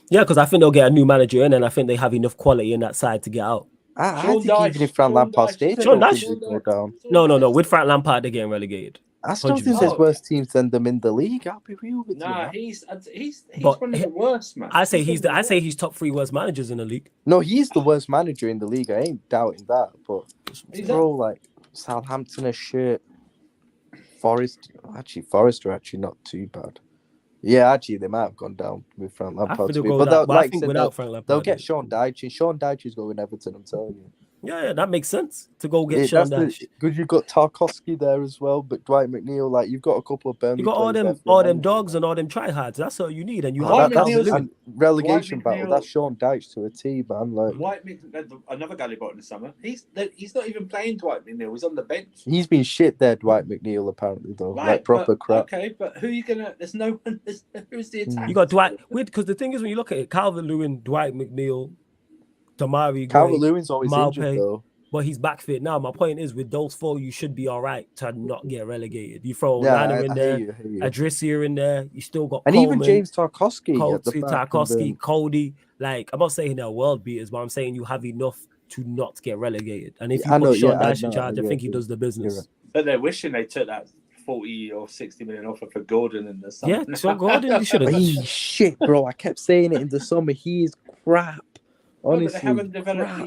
Yeah, because I think they'll get a new manager in, and I think they have enough quality in that side to get out. I think even if Frank Lampard stays, Sean Dyche go down. No. With Frank Lampard, they're getting relegated. I still think there's worse teams than them in the league. I'll be real with you. Nah, he's one of the worst, man. I say he's top 3 worst managers in the league. No, he's the worst manager in the league. I ain't doubting that. But bro, like Southampton are shit. Forest are actually not too bad. Yeah, actually, they might have gone down with Frank Lampard. They'll get Sean Dyche. And Sean Dyche is going Everton, I'm telling you. Yeah, that makes sense to go get Sean Dyche. Because you've got Tarkowski there as well, but Dwight McNeil, like you've got a couple of Burnley. You got all them dogs and all them tryhards. That's all you need, and you have that relegation battle. That's Sean Dyche to a T, man. Like another guy they bought in the summer. He's not even playing Dwight McNeil. He's on the bench. He's been shit there, Dwight McNeil. Apparently, though, like proper crap. Okay, but who are you gonna? There's no one. Who's the attack? You got Dwight. Because the thing is, when you look at it, Calvert-Lewin, Dwight McNeil, Damari, Calvert-Lewin's always injured though. But he's back fit now. My point is, with those 4, you should be all right to not get relegated. You throw Onana in there, Adrisia in there. You still got Coleman, even James Tarkowski at the back. Tarkowski, Cody. Like, I'm not saying they're world beaters, but I'm saying you have enough to not get relegated. And if you put Sean Dyche in charge, I think he does the business. Right. But they're wishing they took that 40 or 60 million offer for Gordon in the summer. Yeah, so Gordon, you should have. He's shit, bro. I kept saying it in the summer. He's crap. Honestly, they haven't developed.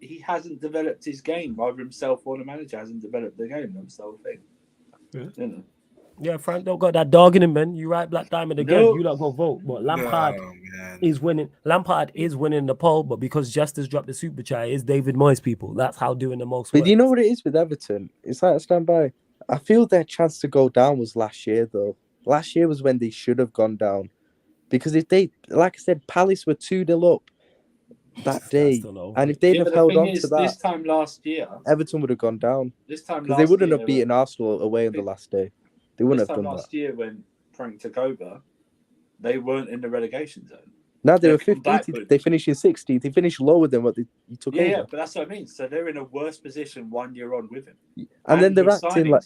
He hasn't developed his game. Either himself or the manager hasn't developed the game. That's the whole thing. Yeah. You know? Yeah, Frank don't got that dog in him, man. You right, Black Diamond again. No. You don't go vote, but Lampard is winning. Lampard is winning the poll, but because Justice dropped the super chat, it's David Moyes people. That's how doing the most. But you know what it is with Everton? It's like I stand by. I feel their chance to go down was last year, though. Last year was when they should have gone down, because if they, like I said, Palace were 2-0 up that day, and if they'd have held on to that, this time last year, Everton would have gone down. This time because they wouldn't have beaten Arsenal away on the last day. They wouldn't have done that. Last year when Frank took over, they weren't in the relegation zone. No, they were 15th. They finished in 16th. They finished lower than what he took over. Yeah, but that's what I mean. So they're in a worse position 1 year on with him. And then they're acting like.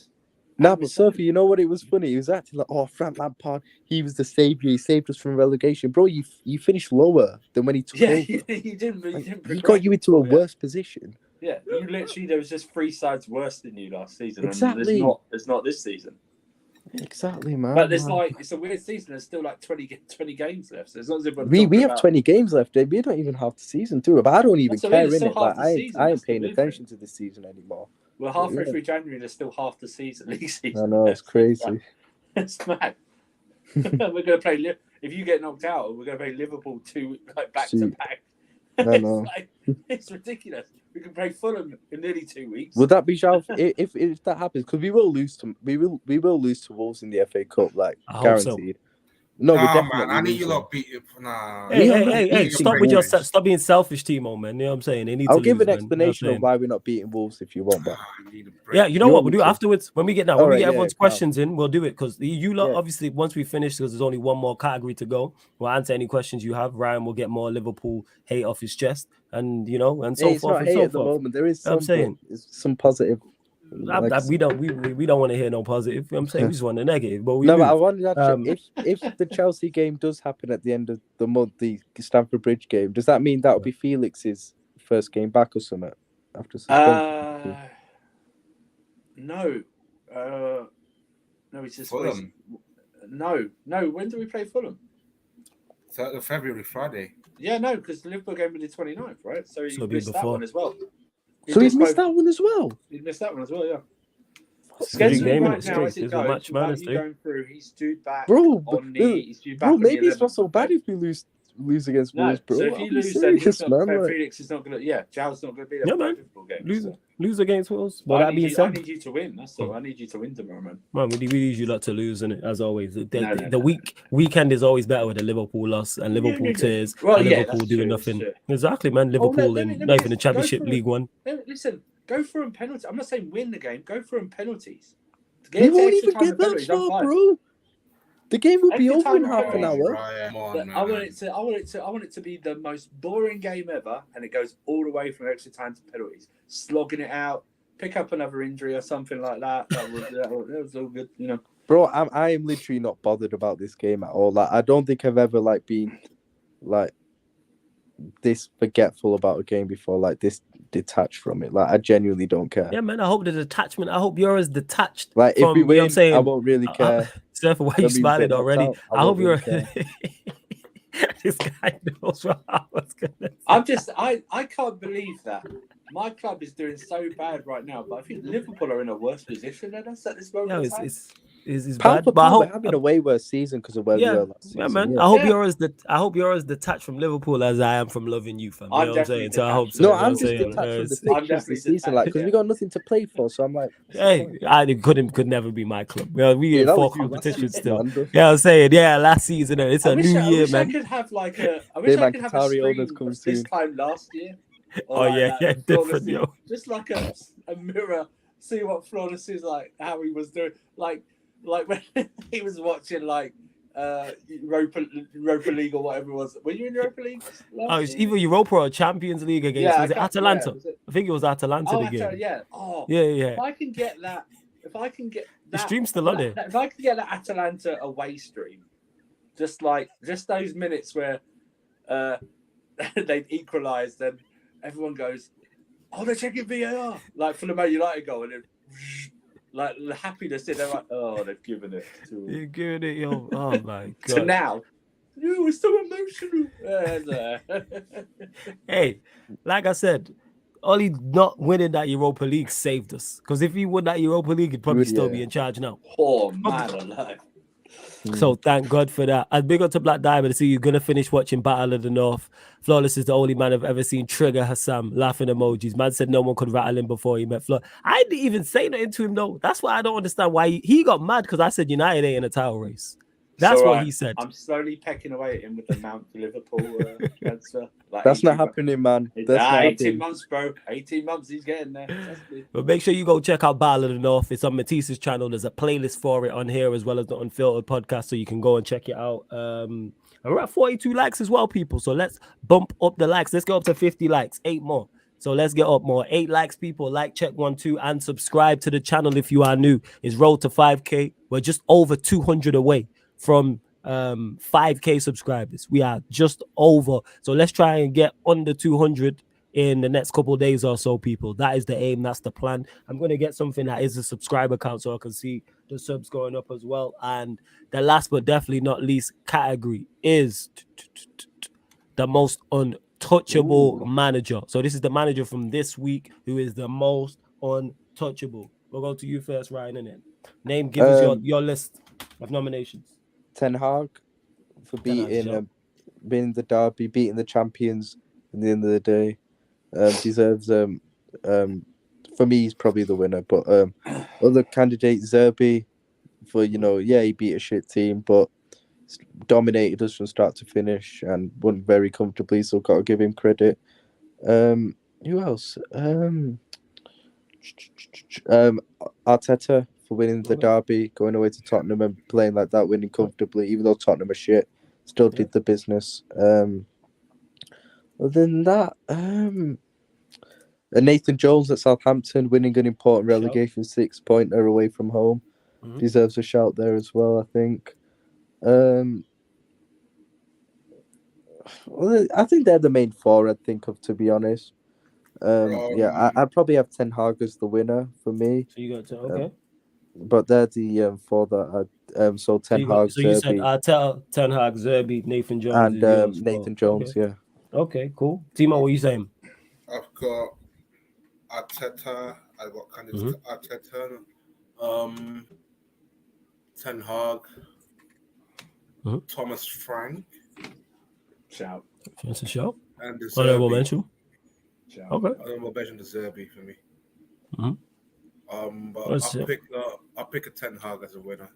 No, but Sophie, you know what? It was funny. He was acting like, "Oh, Frank Lampard, he was the savior. He saved us from relegation, bro. You finished lower than when he took over. He didn't. He got you into a worse position. Yeah, you literally there was just 3 sides worse than you last season. Exactly. And there's not this season. Exactly, man. But there's it's a weird season. There's still like 20 games left. So it's not as if we have 20 games left. We don't even have the season too. But I don't even care in it. Like I ain't paying attention to this season anymore. We're halfway through January. There's still half the league season. I know, it's crazy. It's mad. We're going to play. If you get knocked out, we're going to play Liverpool back to back. I know. It's ridiculous. We can play Fulham in nearly 2 weeks. Would that be if that happens? Because we will lose to Wolves in the FA Cup, like guaranteed. No, man. I need you lot beat it. Nah. Hey! Stop being selfish, Timo, man. You know what I'm saying? I'll give an explanation of why we're not beating Wolves if you want. But yeah, you know what we'll do afterwards when we get everyone's questions in, we'll do it because you lot obviously once we finish because there's only one more category to go. We'll answer any questions you have. Ryan will get more Liverpool hate off his chest, and and so forth. It's not hate at the moment. There is some positive. We don't want to hear no positive. I'm saying we just want the negative. But but I wonder if the Chelsea game does happen at the end of the month, the Stamford Bridge game, does that mean that will be Felix's first game back or something after suspension? No, he's just Fulham. No. When do we play Fulham? 3rd of February, Friday. Yeah, no, because the Liverpool game will be the 29th, right? So you missed that one as well. So he's missed that one as well? He missed that one as well, yeah. Schedule game in right it now straight. as it There's a goes. match without madness, you dude. going through, he's due back Bro, on the. He's due back bro, on the maybe it's not 11th so of bad Feb. if we lose against No, Wolves, bro. so if I'll you be lose, then he's serious, not. man. Like, Felix is not gonna. Yeah, Joe's not gonna be there Yeah, for man. the Liverpool game. Lose against Wolves. But I that being I said, need you to win. That's all. I need you to win tomorrow, man. man, we need you lot to lose, and as always, the No. weekend is always better with the Liverpool loss and Liverpool tears Well, and yeah, Liverpool that's doing true, nothing. that's Exactly, man. Liverpool not even the guess, Championship go for League One. Listen, go for them penalties. I'm not saying win the game. Go for them penalties. we won't even get that far, bro. The game will be over in half an hour. I want it to be the most boring game ever, and it goes all the way from extra time to penalties, slogging it out, pick up another injury or something like that. That was all good, you know. Bro, I am literally not bothered about this game at all. Like, I don't think I've ever been this forgetful about a game before, like this detached from it. Like, I genuinely don't care. Yeah, man. I hope the detachment. I hope you're as detached. Like, from, if we win, you know what I'm saying? I won't really care. Surfer, why you smiling already? I hope you're. This guy knows what I was gonna say. I can't believe that my club is doing so bad right now, but I think Liverpool are in a worse position than us at this moment. Yeah, it's pound bad. for But I pound, hope we're having a way worse season because of where we were last season. Yeah, man. I hope you're as detached from Liverpool as I am from loving you, fam. You know what I'm saying? So I hope so. No, I'm just detached from the fixtures this season, like, because we got nothing to play for. So I'm like, hey, could never be my club. Well, we in 4 competitions still. Yeah, I'm saying, last season, it's a new year, man. I could have like a. I wish I could have a stream this time last year. Oh yeah, different, yo. Just like a mirror, see what Flawless is like, how he was doing, like when he was watching Europa League or whatever it was. Were you in Europa League? Oh, it's either Europa or Champions League against was it Atalanta? Yeah, I think it was Atalanta again. Yeah. Oh, yeah. If I can get that, the stream's still on it. If I can get that Atalanta away stream, just those minutes where they've equalised and everyone goes, "Oh, they're checking VAR," like for the Man United goal, and then like the happiness in, they're like, "Oh, they've given it to." You're giving it, yo. Oh my god. To now, you were so emotional. Hey, like I said, Ollie not winning that Europa League saved us. Because if he won that Europa League, he'd probably still be in charge now. Oh man alive. So thank God for that. And big up to Black Diamond to see you're gonna finish watching Battle of the North. Flawless is the only man I've ever seen trigger Hassam laughing emojis. Man said no one could rattle him before he met Flaw. I didn't even say nothing to him though. That's why I don't understand why he got mad because I said United ain't in a title race. That's what he said. I'm slowly pecking away at him with the Mount Liverpool transfer. That's not happening, man. That's 18 months, bro. 18 months, he's getting there. But make sure you go check out Battle of the North. It's on Matisse's channel. There's a playlist for it on here as well as the Unfiltered podcast, so you can go and check it out. We're at 42 likes as well, people. So let's bump up the likes. Let's go up to 50 likes, 8 more. So let's get up more. 8 likes, people. Like, check 1, 2, and subscribe to the channel if you are new. It's road to 5K. We're just over 200 away from 5K subscribers. We are just over. So let's try and get under 200 in the next couple of days or so, people. That is the aim. That's the plan. I'm going to get something that is a subscriber count so I can see the subs going up as well. And the last but definitely not least category is the most untouchable manager. So this is the manager from this week who is the most untouchable. We'll go to you first, Ryan, and then name, give us your list of nominations. Ten Hag for beating the derby, beating the champions at the end of the day. Deserves for me he's probably the winner, but other candidate Zerbi for he beat a shit team but dominated us from start to finish and won very comfortably, so got to give him credit. Who else? Arteta for winning the derby, going away to Tottenham and playing like that, winning comfortably, even though Tottenham are shit, still did the business. Other than that, Nathan Jones at Southampton, winning an important relegation 6-pointer away from home, deserves a shout there as well, I think. I think they're the main 4 I'd think of, to be honest. I'd probably have Ten Hag as the winner for me. So you got to, okay. But they're the 4 that I so Ten Hag, so you said Ten Hag, Zerbi, Nathan Jones, and Nathan Jones. Okay. Yeah. Okay, cool. Timo, what are you saying? I've got Arteta. I've got Arteta, Ten Hag, Mhm. Thomas Frank, Shout. That's a show. and the Honorable Zerbi. mention. Shout. Okay. Honorable mention the Zerbi for me. Mhm. But What's it? I'll pick a Ten Hag as a winner.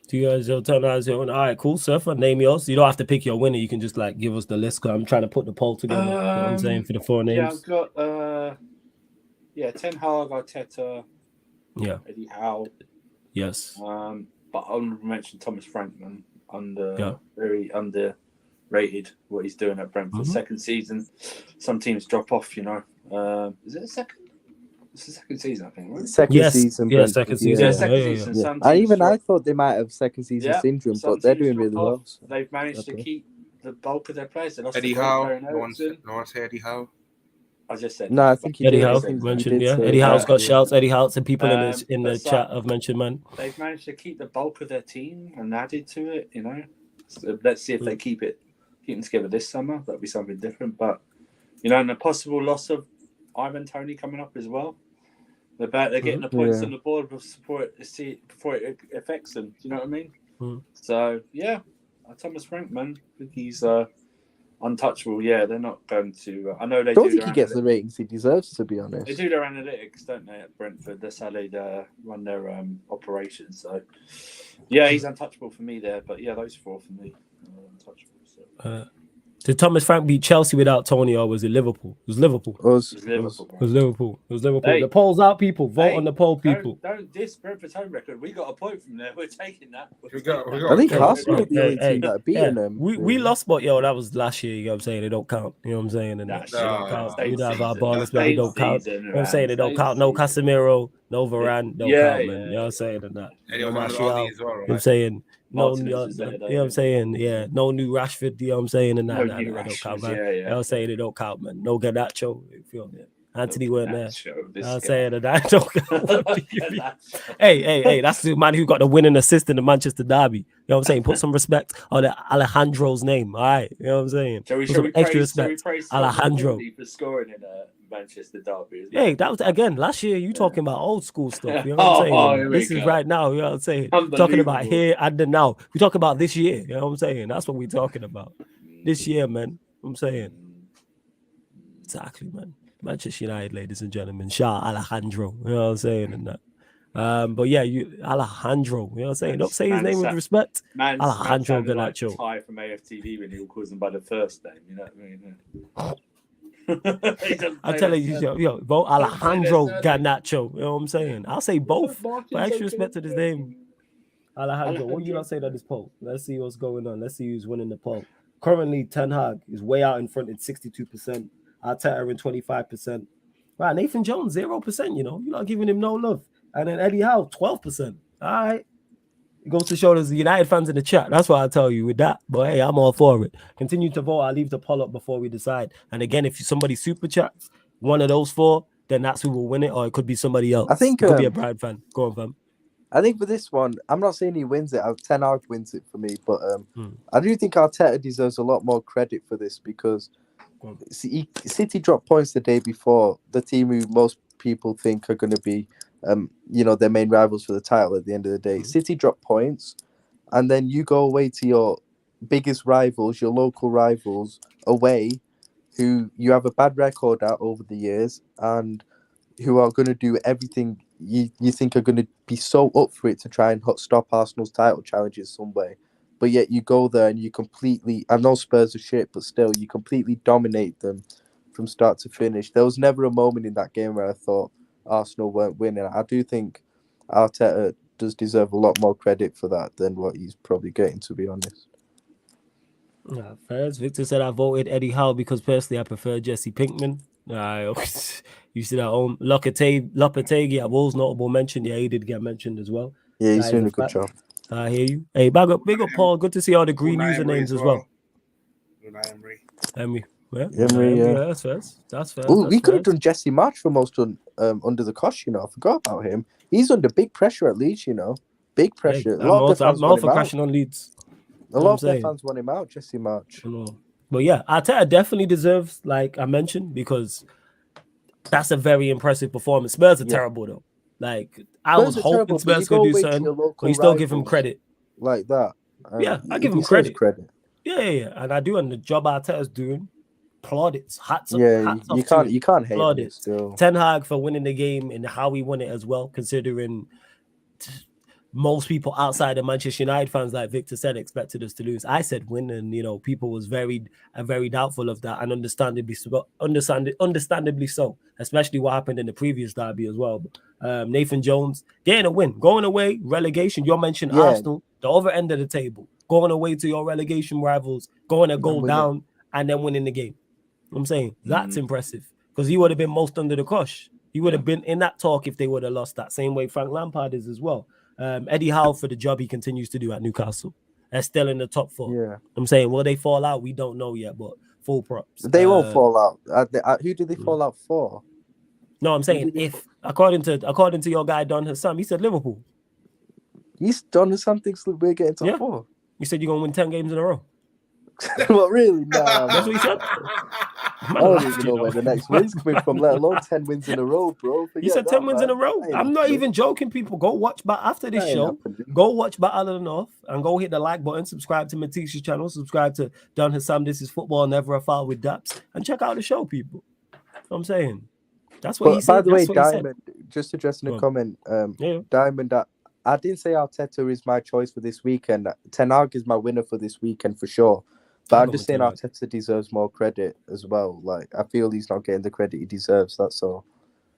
Do you guys turn out your own? All right, cool. Surfer, name yours. You don't have to pick your winner. You can just like give us the list. Cause I'm trying to put the poll together. You know what I'm saying, for the 4 Yeah, names. I've got Ten Hag, Arteta, Yeah. Eddie Howe. Yes. But I want to mention Thomas Frankman, Yeah. very underrated what he's doing at Brentford. Mhm. Second season, some teams drop off. You know, is it a second? It's the second season, I think. Right? Second Yes. season. Yeah, Brentford, second season. Yeah, Yeah, second yeah, season. Yeah. Some I teams drop. thought they might have second season Yeah, syndrome, some but they're teams doing drop really off. well. So. They've managed to Okay. keep the bulk of their players. They lost Eddie a great Howe. player in No one Eriksen. say Eddie Howe. I just said. No, I think he Eddie did. Howe I think he mentioned. did Yeah, say Eddie that. Howe's got Yeah. shouts. Eddie Howe and people in the But chat have mentioned, man. They've managed to keep the bulk of their team and added to it. You know, so let's see if they keep them together this summer. That'll be something different. But you know, and the possible loss of Ivan Toney coming up as well. They're getting the points Yeah. on the board before it affects them. Do you know what I mean? Mhm. So yeah, Thomas Frank, man, I think he's untouchable. Yeah, they're not going to. I know they I don't do. think he gets the ratings he deserves, to be honest. They do their analytics, don't they, at Brentford? That's how they run their operations. So, yeah, he's untouchable for me there. But yeah, those 4 for me are untouchable. So. Did Thomas Frank beat Chelsea without Tony, or was it Liverpool? It was Liverpool. Us. It's Liverpool, bro. It was Liverpool. It was Liverpool. Hey. The poll's out, people. Vote Hey, on the poll, people. Don't diss Brentford's home record. We got a point from there. We're taking that. We got I think Hey, Arsenal are hey, the only hey, team that have beaten them. We lost, but yo, that was last year. You know what I'm saying? It don't count. You know what I'm saying? And That they don't shit. count. Same We don't have our season. ballers, but Same it don't count. season, You know what I'm saying? It don't Same count. No season. Casemiro, no Varane, don't Yeah, count, man. yeah, You know what I'm saying? And that. Anyone No on Martial. Ollie as well, You know what I'm right? saying? No, Martinez you know was there, what I'm saying? Yeah, no new Rashford. You know what I'm saying? And that, No that, new that don't count, Rashfords, man. yeah. You know what I'm saying? It don't count, man. No Garnacho. You feel me? Anthony weren't there. I'm saying that don't count. What do you mean? Hey, that's the man who got the winning assist in the Manchester derby. You know what I'm saying? Put some respect on Alejandro's name. All right. You know what I'm saying? Shall we extra praise respect. Scott Alejandro. McTominay for scoring in a Manchester derby? As well? Hey, that was again last year. You talking about old school stuff. You know what I'm saying? Here we This is go. right now. You know what I'm saying? Talking about Unbelievable. here and the now. We talking about this year. You know what I'm saying? That's what we talking about. This year, man. You know what I'm saying? Exactly, man. Manchester United, ladies and gentlemen. Shout out Alejandro. You know what I'm saying? And that. But yeah, Alejandro. You know what I'm saying? Don't say his name with respect. Alejandro Garnacho. Like Ty from AFTV when he calls him by the first name. You know what I mean? I'm telling you, yo, vote Alejandro Garnacho. You know what I'm saying? I'll say both. But extra respect to his name. Alejandro, what you not saying on this poll? Let's see what's going on. Let's see who's winning the poll. Currently, Ten Hag is way out in front at 62%. Arteta in 25%. Right, Nathan Jones, 0%, you know. You're not giving him no love. And then Eddie Howe, 12%. All right. It goes to show there's the United fans in the chat. That's what I tell you with that. But hey, I'm all for it. Continue to vote. I'll leave the poll up before we decide. And again, if somebody super chats one of those 4, then that's who will win it, or it could be somebody else. I think it could be a Brad fan. Go on, fam. I think for this one, I'm not saying he wins it. Ten Hag wins it for me, but I do think Arteta deserves a lot more credit for this because City dropped points the day before. The team who most people think are going to be, their main rivals for the title at the end of the day. City dropped points, and then you go away to your biggest rivals, your local rivals, away, who you have a bad record at over the years, and who are going to do everything you think are going to be so up for it to try and stop Arsenal's title challenges some way. But yet you go there and you completely, I know Spurs are shit, but still you completely dominate them from start to finish. There was never a moment in that game where I thought Arsenal weren't winning. I do think Arteta does deserve a lot more credit for that than what he's probably getting, to be honest. First, Victor said I voted Eddie Howe because personally I prefer Jesse Pinkman. You see that Lopetegui at Wolves, notable mention. Yeah, he did get mentioned as well. Yeah, he's doing a good job. I hear you. Hey, big up, Paul. Good to see all the green usernames as well. Emery. Yeah, that's fair. Oh, we could have done Jesse March for most under the cosh, you know. I forgot about him. He's under big pressure at Leeds, you know. Big pressure. Hey, I'm all for crashing on Leeds. A lot of their fans want him out, Jesse March. But yeah, Arteta definitely deserves, like I mentioned, because that's a very impressive performance. Spurs are terrible though. Like I was Spurs are hoping terrible, but Spurs you could go do away to something, your but local you still give him rivals credit. like that. Yeah, I he give him deserves credit. Yeah, and I do. And the job Arteta's doing, plaudits, hats Yeah, off you to him. can't hate on it Plaudits. still. Ten Hag for winning the game and how he won it as well, considering most people outside of Manchester United fans, like Victor said, expected us to lose. I said win, and people was very doubtful of that, and understandably so, especially what happened in the previous derby as well. Nathan Jones getting a win, going away, relegation. You mentioned Arsenal, the other end of the table, going away to your relegation rivals, going a goal down, and then winning the game. I'm saying that's impressive, because he would have been most under the cosh. He would have been in that talk if they would have lost that same way Frank Lampard is as well. Eddie Howe for the job he continues to do at Newcastle. They're still in the top 4. Yeah. I'm saying, will they fall out? We don't know yet, but full props. They won't fall out. Who did they fall out for? No, I'm saying if according to your guy Don Hassam, he said Liverpool. Don Hassam thinks we're getting top 4. He said you're gonna win 10 games in a row. What, really? Nah, that's what he said. I don't even know where the next win's coming from, let alone 10 wins in a row, bro. He said 10 wins in a row. I'm not even joking, people. Go watch back after this show. Go watch Battle of the North and go hit the like button. Subscribe to Matish's channel. Subscribe to Don Hassam. This is Football Never a Foul with Daps. And check out the show, people. I'm saying. That's what he said. By the way, Diamond, just addressing a comment. Diamond, I didn't say Arteta is my choice for this weekend. Ten Hag is my winner for this weekend for sure. But I'm just saying Arteta deserves more credit as well. Like, I feel he's not getting the credit he deserves. That's all.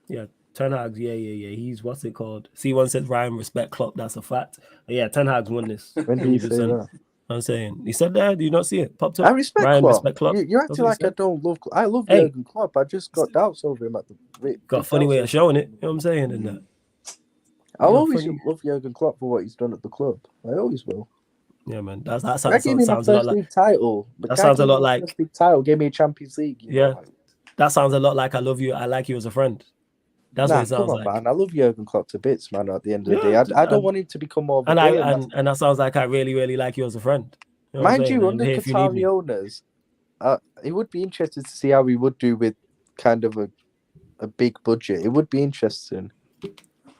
Yeah, Ten Hag, yeah. He's, what's it called? C1 says Ryan respect Klopp. That's a fact. But yeah, Ten Hag's won this. When did he say that? I'm saying, he said that. Do you not see it? Popped up. I respect Ryan Klopp. Respect Klopp. You're acting like I don't love Klopp. I love Jurgen Klopp. I just got doubts over him at the. Got a funny way of showing it. You know what I'm saying? And that. I'll always love Jurgen Klopp for what he's done at the club. I always will. Yeah, man. That sounds a lot like title. That sounds a lot like big title. Gave me a Champions League. That sounds a lot like I love you. I like you as a friend. That's what it sounds like. Man. I love Jurgen Klopp to bits, man. At the end of the day, I don't want him to become more. And that sounds like I really like you as a friend. You know, mind you, under Qatari owners, it would be interesting to see how we would do with kind of a big budget. It would be interesting.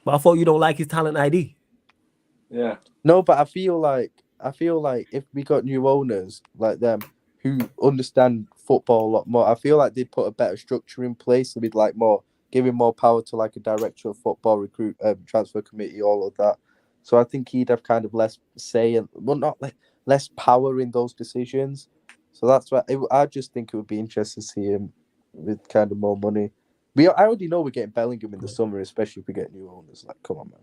But I thought you don't like his talent ID. Yeah. No, but I feel like if we got new owners like them who understand football a lot more, I feel like they'd put a better structure in place. So we'd like more, giving more power to like a director of football, transfer committee, all of that. So I think he'd have kind of less say and not like less power in those decisions. So that's why I just think it would be interesting to see him with kind of more money. I already know we're getting Bellingham in the summer, especially if we get new owners. Like, come on, man.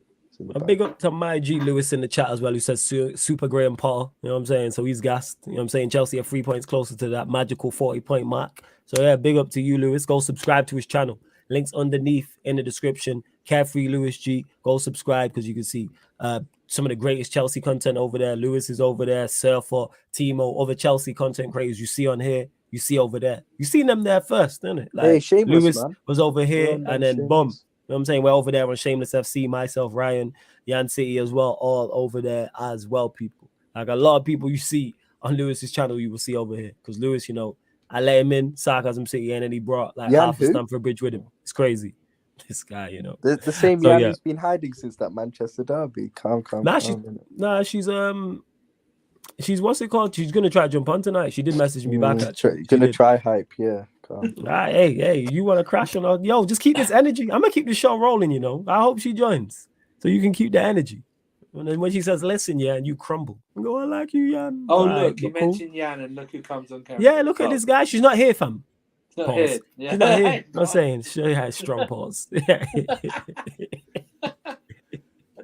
A big up to my G Lewis in the chat as well, who says Super Graham Paul. You know what I'm saying? So he's gassed. You know what I'm saying? Chelsea are 3 points closer to that magical 40-point mark. So yeah, big up to you, Lewis. Go subscribe to his channel. Links underneath in the description. Carefree Lewis G. Go subscribe because you can see some of the greatest Chelsea content over there. Lewis is over there. Surfer, Timo, other Chelsea content creators you see on here. You see over there. You seen them there first, didn't it? Like, hey, Shameless, Lewis man. was over here and then Shameless. boom. You know what I'm saying? We're over there on Shameless FC, myself, Ryan, Yan City as well, all over there as well, people. Like a lot of people you see on Lewis's channel, you will see over here. Because Lewis, you know, I let him in Sarcasm City and then he brought like half a Stamford Bridge with him. It's crazy. This guy, you know. The same Yan who's been hiding since that Manchester derby. Calm. She's what's it called? She's gonna try to jump on tonight. She did message me back. Try hype, yeah. Hey, you want to crash on her? Yo, just keep this energy. I'm gonna keep the show rolling. You know, I hope she joins so you can keep the energy. And then when she says, "Listen, yeah," and you crumble, go, "I like you, Yan." Oh, look, you mentioned Yan, and look who comes on camera. Yeah, look at this guy. She's not here, fam. She's not here. Yeah. She's not here. I'm saying she has strong pause. I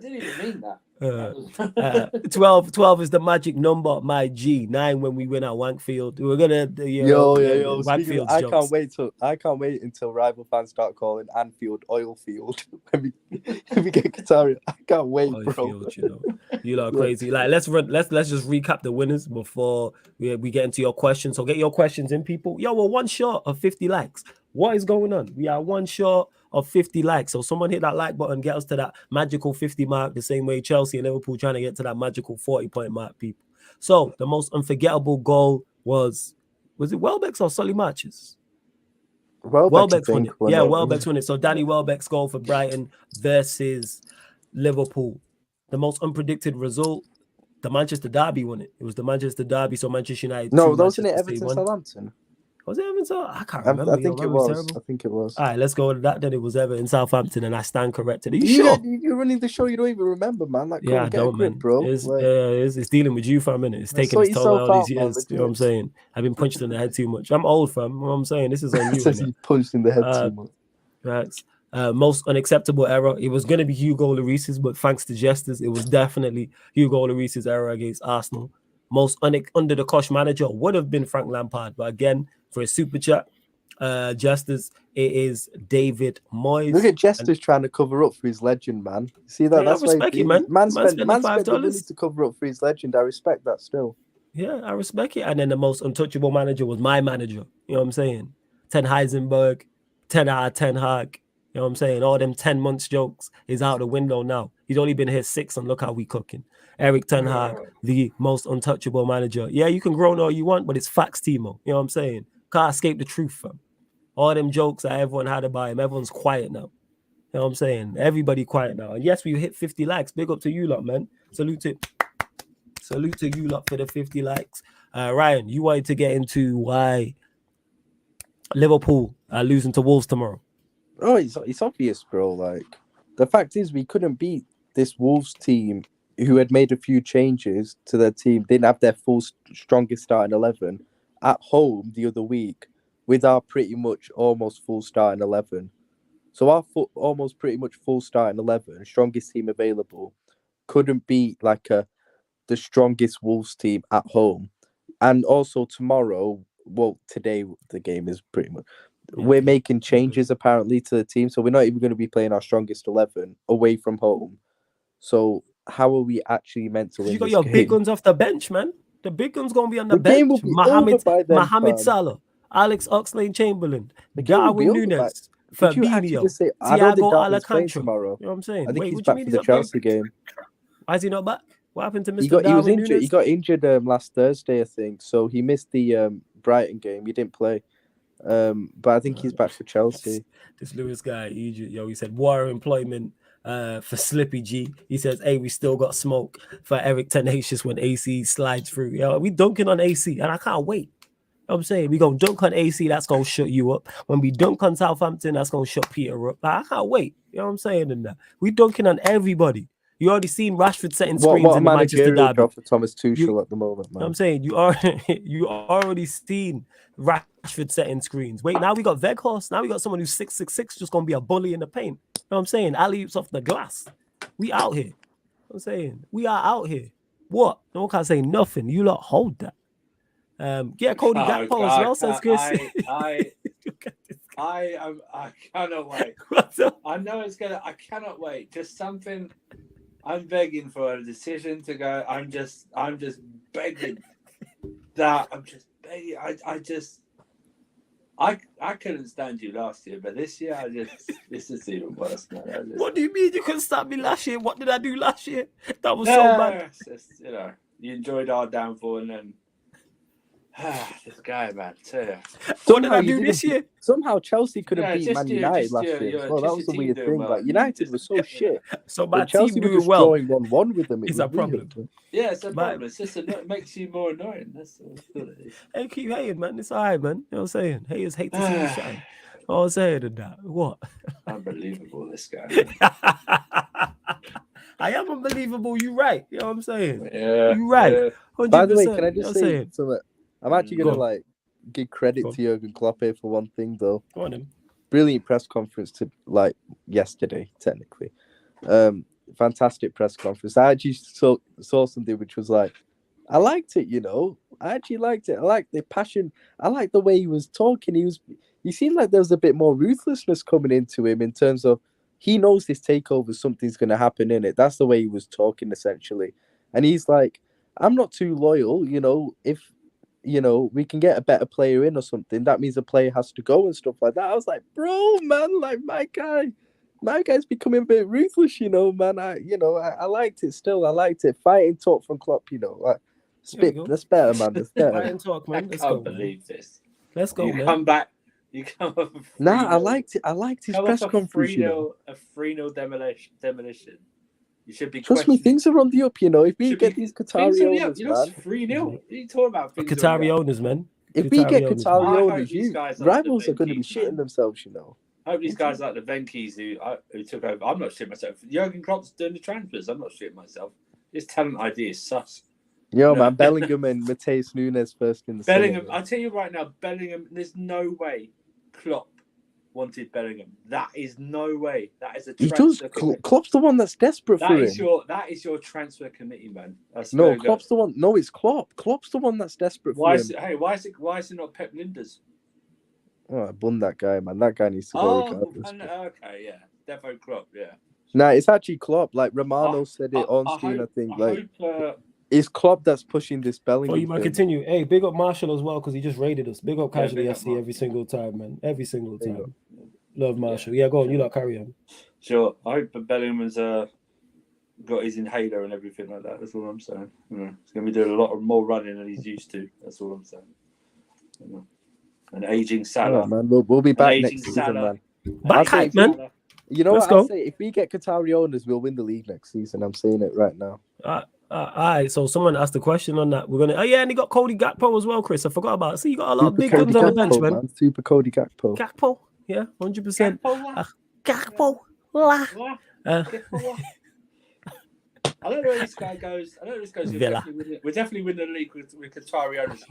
didn't even mean that. 12 is the magic number, my G. 9 when we win at Wankfield. We're gonna Wankfield. I can't wait until rival fans start calling Anfield Oilfield when we get Qatari. I can't wait, bro. You know crazy. Like let's just recap the winners before we get into your questions. So get your questions in, people. Yo, we're one short of 50 likes. What is going on? We are one short of 50 likes. So someone hit that like button, get us to that magical 50 mark, the same way Chelsea and Liverpool trying to get to that magical 40-point mark, people. So the most unforgettable goal was it Welbeck's or Solly March's? Welbeck's won it. Yeah, Welbeck's won it. So Danny Welbeck's goal for Brighton versus Liverpool. The most unpredicted result, the Manchester Derby won it. It was the Manchester Derby, so Manchester United. No, wasn't it Everton Southampton? Was it Everton? I can't remember. I think it was. I think it was. All right, let's go with that. Then it was Everton Southampton, and I stand corrected. Are you sure? sure? You're running the show. You don't even remember, man. Like, yeah, I don't, man. Bro. It's dealing with you for a minute. It's taking its toll all these years. You know what I'm saying? I've been punched in the head too much. I'm old, fam. You know what I'm saying? This is on you. You punched in the head too much. Right. Most unacceptable error. It was going to be Hugo Lloris's, but thanks to Jesters, it was definitely Hugo Lloris's error against Arsenal. Most under the cosh manager would have been Frank Lampard, but again, for a super chat, Jesters, it is David Moyes. Look at Jesters trying to cover up for his legend, man. See that? Yeah, that's why it, man. Man spent the money to cover up for his legend. I respect that still. Yeah, I respect it. And then the most untouchable manager was my manager. You know what I'm saying? 10 Heisenberg, 10 out of 10 Hag. You know what I'm saying? All them 10 months jokes is out the window now. He's only been here 6, and look how we cooking. Eric Ten Hag, the most untouchable manager. Yeah, you can groan all you want, but it's facts, Timo. You know what I'm saying? Can't escape the truth, fam. All them jokes that everyone had about him, everyone's quiet now. You know what I'm saying? Everybody quiet now. And yes, we hit 50 likes. Big up to you lot, man. Salute to you lot for the 50 likes. Ryan, you wanted to get into why Liverpool are losing to Wolves tomorrow. Oh, it's obvious, bro. Like, the fact is, we couldn't beat this Wolves team who had made a few changes to their team, didn't have their full strongest starting 11 at home the other week with our pretty much almost full starting 11. So our almost pretty much full starting 11, strongest team available, couldn't beat the strongest Wolves team at home. And also tomorrow, well, today the game is pretty much... We're making changes apparently to the team, so we're not even going to be playing our strongest 11 away from home. So how are we actually meant to win? You got your big guns off the bench, man. The big guns going to be on the bench. Mohamed Salah, Alex Oxlade-Chamberlain, Darwin Nunes, Fabinho, Thiago Alcantara. You know what I'm saying? I think he's back for the Chelsea game. Why is he not back? What happened to Mr. Darwin He was injured. Nunes? He got injured last Thursday, I think. So he missed the Brighton game. He didn't play. But I think he's back for Chelsea. This Lewis guy, he said water employment for Slippy G. He says, hey, we still got smoke for Eric Tenacious when AC slides through. We dunking on AC, and I can't wait. You know what I'm saying? We gonna dunk on AC, that's gonna shut you up. When we dunk on Southampton, that's gonna shut Peter up. I can't wait. You know what I'm saying? And we dunking on everybody. You already seen Rashford setting screens in the Manchester Derby. For Thomas Tuchel at the moment, man. I'm saying you already seen Rashford setting screens. Wait, now we got Weghorst. Now we got someone who's 6'6", just gonna be a bully in the paint. You know what I'm saying? Alley-oops off the glass. We out here. You know what I'm saying? We are out here. What? No one can say nothing. You lot hold that. Yeah, Cody Gakpo as well, says Chris. I cannot wait. I know it's gonna. I cannot wait. Just something. I'm begging for a decision to go. I'm just begging that. I'm just begging. I couldn't stand you last year, but this year this is even worse, man. What do you mean you couldn't stand me last year? What did I do last year? That was so bad. Just, you enjoyed our downfall, and then this guy, man. What did I do this year? Somehow Chelsea could have beat Man United last year. Well, that was the weird thing. Like, United was so shit. So my Chelsea team was doing well. drawing 1-1 with them. It's a problem. Yeah, it's a problem. It's just it makes you more annoying. That's what it is. Hey, keep hating, man. It's all right, man. You know what I'm saying? Haters hate to see you shine. All I'm saying to that. What? Unbelievable, this guy. I am unbelievable. You right. You know what I'm saying? Yeah. You right. Yeah. By the way, can I just say something? I'm actually gonna give credit to Jurgen Klopp here for one thing though. Go on, him. Brilliant press conference yesterday, technically. Fantastic press conference. I actually saw something which was I liked it, I actually liked it. I liked the passion. I liked the way he was talking. He seemed like there was a bit more ruthlessness coming into him in terms of he knows this takeover, something's gonna happen in it. That's the way he was talking essentially. And he's like, I'm not too loyal, if we can get a better player in or something, that means a player has to go and stuff like that. I was like, bro, man, my guy's becoming a bit ruthless, man. I liked it still. I liked it. Fighting talk from Klopp, that's better, man. That's better. Fighting talk, man. I can't believe this. Let's go, man. Come back You come off a 3-0. Nah, I liked it. I liked his Come press off conference. You know, a 3-0 demolition. You should be trust me, questioning. things are on the up. You know, if we Should get be- these Things Qatari on the up. owners, You lost man. 3-0. What are you talking about? Things on the Qatari up? owners, man. If we get owners, Qatari I hope owners, these guys are rivals the are going to be Venkeys, man. shitting themselves. You know. I hope these guys like the Venkis who took over. I'm not shitting myself. Jurgen Klopp's doing the transfers. I'm not shitting myself. His talent idea is sus. Yo, No. man, Bellingham and Mateus Nunes first in the Bellingham, summer. I tell you right now, Bellingham. There's no way Klopp wanted Bellingham. That is no way. That is a He does. transfer committee. Klopp's the one that's desperate for him. That is your transfer committee, man. That's No, very good. Klopp's the one. No, it's Klopp. Klopp's the one that's desperate for Why him. is it? Hey, why is it not Pep Linders? Oh, I bun that guy, man. That guy needs to go Oh, regardless. okay, yeah, Defo Klopp, yeah. Nah, it's actually Klopp. Like Romano said it on I screen, I hope- think. I Like hope, it's Klopp that's pushing this Bellingham. Oh, you might thing. continue. Hey, big up Marshall as well because he just raided us. Big up Yeah, Casually big up FC Marshall. every single time, man. Every single There you time. Love Marshall. Yeah, go on. You lot carry on. sure. I hope that Bellingham's got his inhaler and everything like that. That's all I'm saying. He's going to be doing a lot more running than he's used to. That's all I'm saying. An aging Salah. Oh, man, we'll be back Aging next season, Salah. man. Back say hype, man. You know Let's what I'll go. say? If we get Qatari owners, we'll win the league next season. I'm saying it right now. All right, so someone asked a question on that. We're gonna. Oh yeah, and he got Cody Gakpo as well, Chris. I forgot about it. So you got a lot of big guns on the bench, man. Super Cody Gakpo. Gakpo, yeah, 100%. Gakpo, Gakpo, I don't know where this guy goes. Villa. We're definitely winning the league with Qatari owners.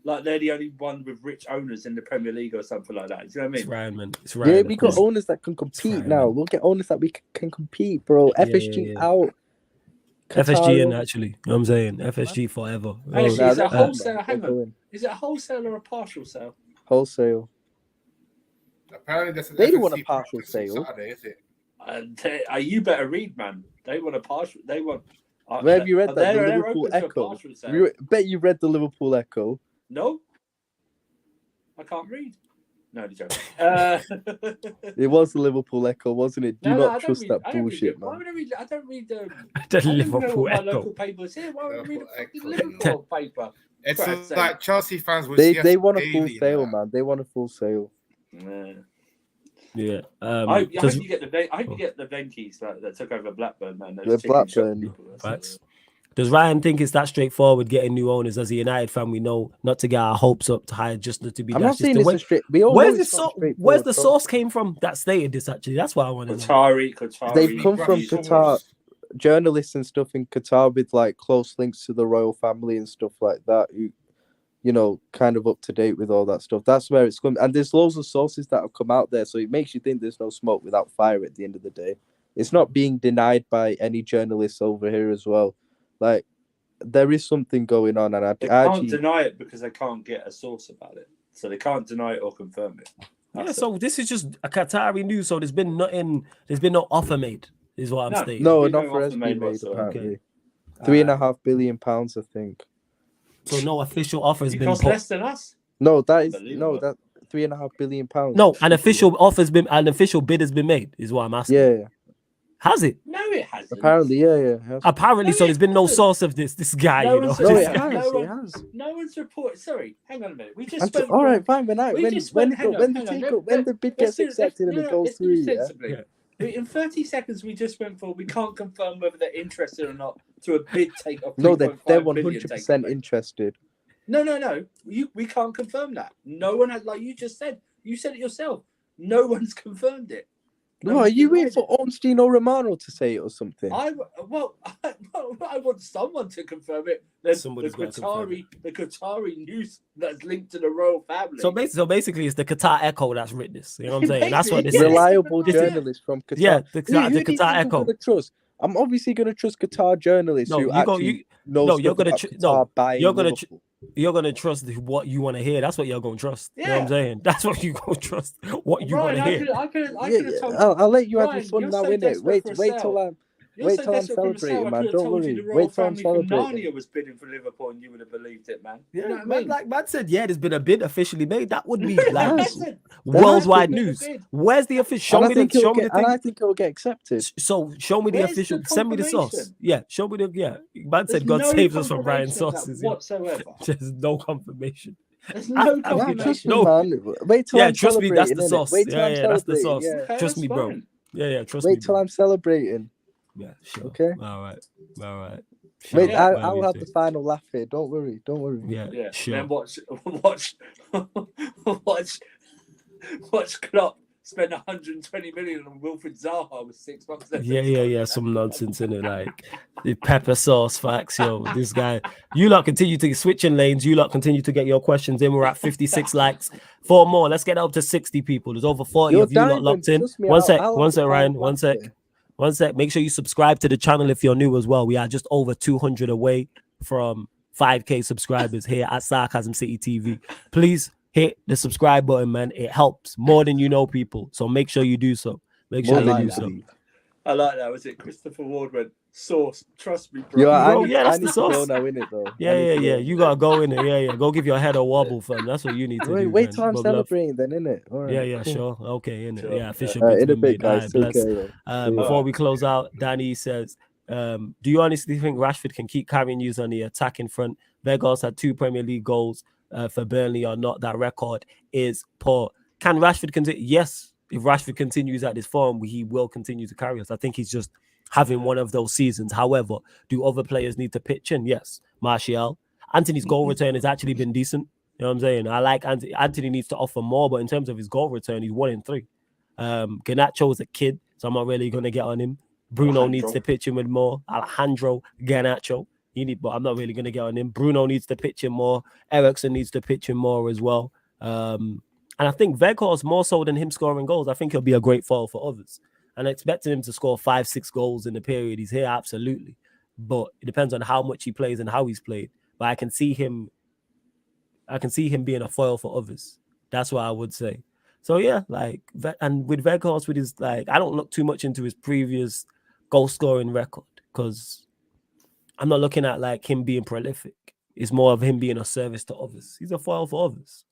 Like they're the only one with rich owners in the Premier League or something like that. Do you know what I It's mean? Ryan, man. It's Yeah, Ryan. we got owners that can compete fine, now. man. We'll get owners that we can compete, bro. FSG yeah. out. FSG in Qatar- actually. You know what I'm saying? FSG forever. Hey, Oh, is Nah, it a they're wholesale? going. Hang They're on. going. Is it a wholesale or a partial sale? Wholesale. Apparently, that's an They FSC want a partial practice on sale. Saturday, is it? You better read, man. They want a partial. They want. Where have you read that? They're The Liverpool open to a Echo. partial sale. Bet you read the Liverpool Echo. No, I can't read. No, the joke. It was the Liverpool Echo, wasn't it? Do I not don't trust read- that I don't read bullshit, it. Why man. would I read? I don't read the. The I don't even know Liverpool what my Echo. local paper is here. Why would I read a fucking Liverpool Liverpool paper? It's Christ's like sake. Chelsea fans would They want a full sale, man. They want a full sale. Yeah. I hope does- you get the Venkis that took over Blackburn, man. Those The chicken shop Blackburn. people, that's Facts. Does Ryan think it's that straightforward getting new owners? As a United fan, we know not to get our hopes up to hire just to be. I'm that's not just saying the it's way- a straight. We all Where's know the it's not Where's straightforward, the bro. source came from that stated this? Actually, that's what I want to know. Qatari. They've come from Russian Qatar. wars. Journalists and stuff in Qatar with like close links to the royal family and stuff like that. Who, you know, kind of up to date with all that stuff. That's where it's come. And there's loads of sources that have come out there, so it makes you think there's no smoke without fire. At the end of the day, it's not being denied by any journalists over here as well. Like there is something going on, and They I can't actually deny it because they can't get a source about it, so they can't deny it or confirm it. Yeah, That's so this is just a Qatari news. So there's been no offer made, is what I'm No. stating. no, There's an no offer has offer been made made. whatsoever. Apparently, Okay. £3.5 billion, I think. So no official offer has It been costs put. less than us. No, that is Unbelievable. that £3.5 billion. No, an official bid has been made, is what I'm asking. Yeah, Has it? No, it hasn't. apparently, yeah. It has. Apparently, No, so it there's been no hasn't. source of this guy, No you know. one's- No, No, it no has. one- It has. No one's reported. Sorry, hang on a minute. We just And spent. all right, fine. When hang on, the hang on. when the bid Let's gets do- accepted and let's- it goes let's do it through, yeah. sensibly. In 30 seconds, we just went for. We can't confirm whether they're interested or not to a bid take of. No, they're 3.5 billion 100% take. interested. No. We can't confirm that. No one has, like you just said. You said it yourself. No one's confirmed it. No, are you waiting for Ornstein or Romano to say it or something? I want someone to confirm it. There's Somebody's the gotta confirm Qatari news that's linked to the royal family. So basically, it's the Qatar Echo that's written this. You know what I'm saying? That's what this Basically, is. Reliable This is- journalists from Qatar. Yeah, the Who do you Qatar think I'm Echo. gonna trust? I'm obviously going to trust Qatar journalists No, who you go. actually know no, stuff you're gonna about tr- Qatar no, buying you're gonna Liverpool. You're gonna trust what you want to hear. That's what you're gonna trust. You know what I'm Yeah. saying? That's what you gonna trust. What you want Ryan, to hear. I could Yeah, have told I'll let you have Ryan, your fun you're now, so innit? desperate Wait for a till sell. I'm You're wait so till I'm desperate for a sell, celebrating, I man. could have Don't told you worry. the royal Wait till I'm family from celebrating. Narnia was bidding for Liverpool, and you would have believed it, man. Yeah, You know what I man, mean? like man said, yeah, there's been a bid officially made. That would be Yes. like Listen, worldwide been a news. bid. Where's the official? And Show me the it'll get, thing. I think it'll get accepted. So show me the Where's official. the Send me the source. confirmation? Yeah, show me the. Yeah, man There's said God no saves us from Brian confirmation of that sources. Yeah. whatsoever. There's no confirmation. There's no I- Yeah, trust me, No. man. Wait till Yeah, I'm trust me, that's celebrating, the innit? sauce. Wait till I'm Yeah, that's the celebrating. sauce. Yeah. Okay, Trust that's me, bro. fine. Yeah, trust me, Wait till bro. I'm celebrating. Yeah, sure. Okay. All right. Sure. Wait, Yeah. I'll have the final laugh here. Don't worry. Yeah, Yeah. sure. And then watch Klopp spend 120 million on Wilfred Zaha with 6 months left. Yeah. Some nonsense in it, like the pepper sauce facts, yo. This guy, you lot continue to switch in lanes. You lot continue to get your questions in. We're at 56 likes. 4 more. Let's get up to 60 people. There's over 40 You're of you lot diamond. locked in. Trust me, One I'll sec, have the Ryan. final One laugh sec. here. One sec. Make sure you subscribe to the channel if you're new as well. We are just over 200 away from 5K subscribers here at Sarcasm City TV. Please hit the subscribe button, man. It helps more than you know, people. So make sure you do so. Make sure More you than do you so. believe. I like that. Was it Christopher Ward went, sauce, trust me, bro. Yo, Bro, I that's the need to go sauce. now, innit, though. Yeah. You gotta go in there. Yeah. Go give your head a wobble, fam. That's what you need to do. Wait man. till I'm But love. celebrating then, innit? All right. Yeah, cool. sure. Okay, in it. Sure. Yeah, official Yeah. bid's In a been bit, made. guys. All right, Take bless. care, yo. See Before ya. we close out, Danny says, do you honestly think Rashford can keep carrying you on the attacking front? Vegas had 2 Premier League goals for Burnley or not. That record is poor. Can Rashford continue? Yes. If Rashford continues at this form, he will continue to carry us. I think he's just having one of those seasons. However, do other players need to pitch in? Yes. Martial. Anthony's goal return has actually been decent. You know what I'm saying? I like Anthony. Anthony needs to offer more, but in terms of his goal return, he's 1 in 3. Garnacho is a kid, so I'm not really going to get on him. Bruno needs to pitch in with more. Alejandro Garnacho. But I'm not really going to get on him. Bruno needs to pitch in more. Eriksen needs to pitch in more as well. And I think Weghorst, more so than him scoring goals, I think he'll be a great foil for others. And expecting him to score 5-6 goals in the period he's here, absolutely. But it depends on how much he plays and how he's played. But I can see him being a foil for others. That's what I would say. So yeah, and with Weghorst, with his I don't look too much into his previous goal scoring record because I'm not looking at him being prolific. It's more of him being a service to others. He's a foil for others.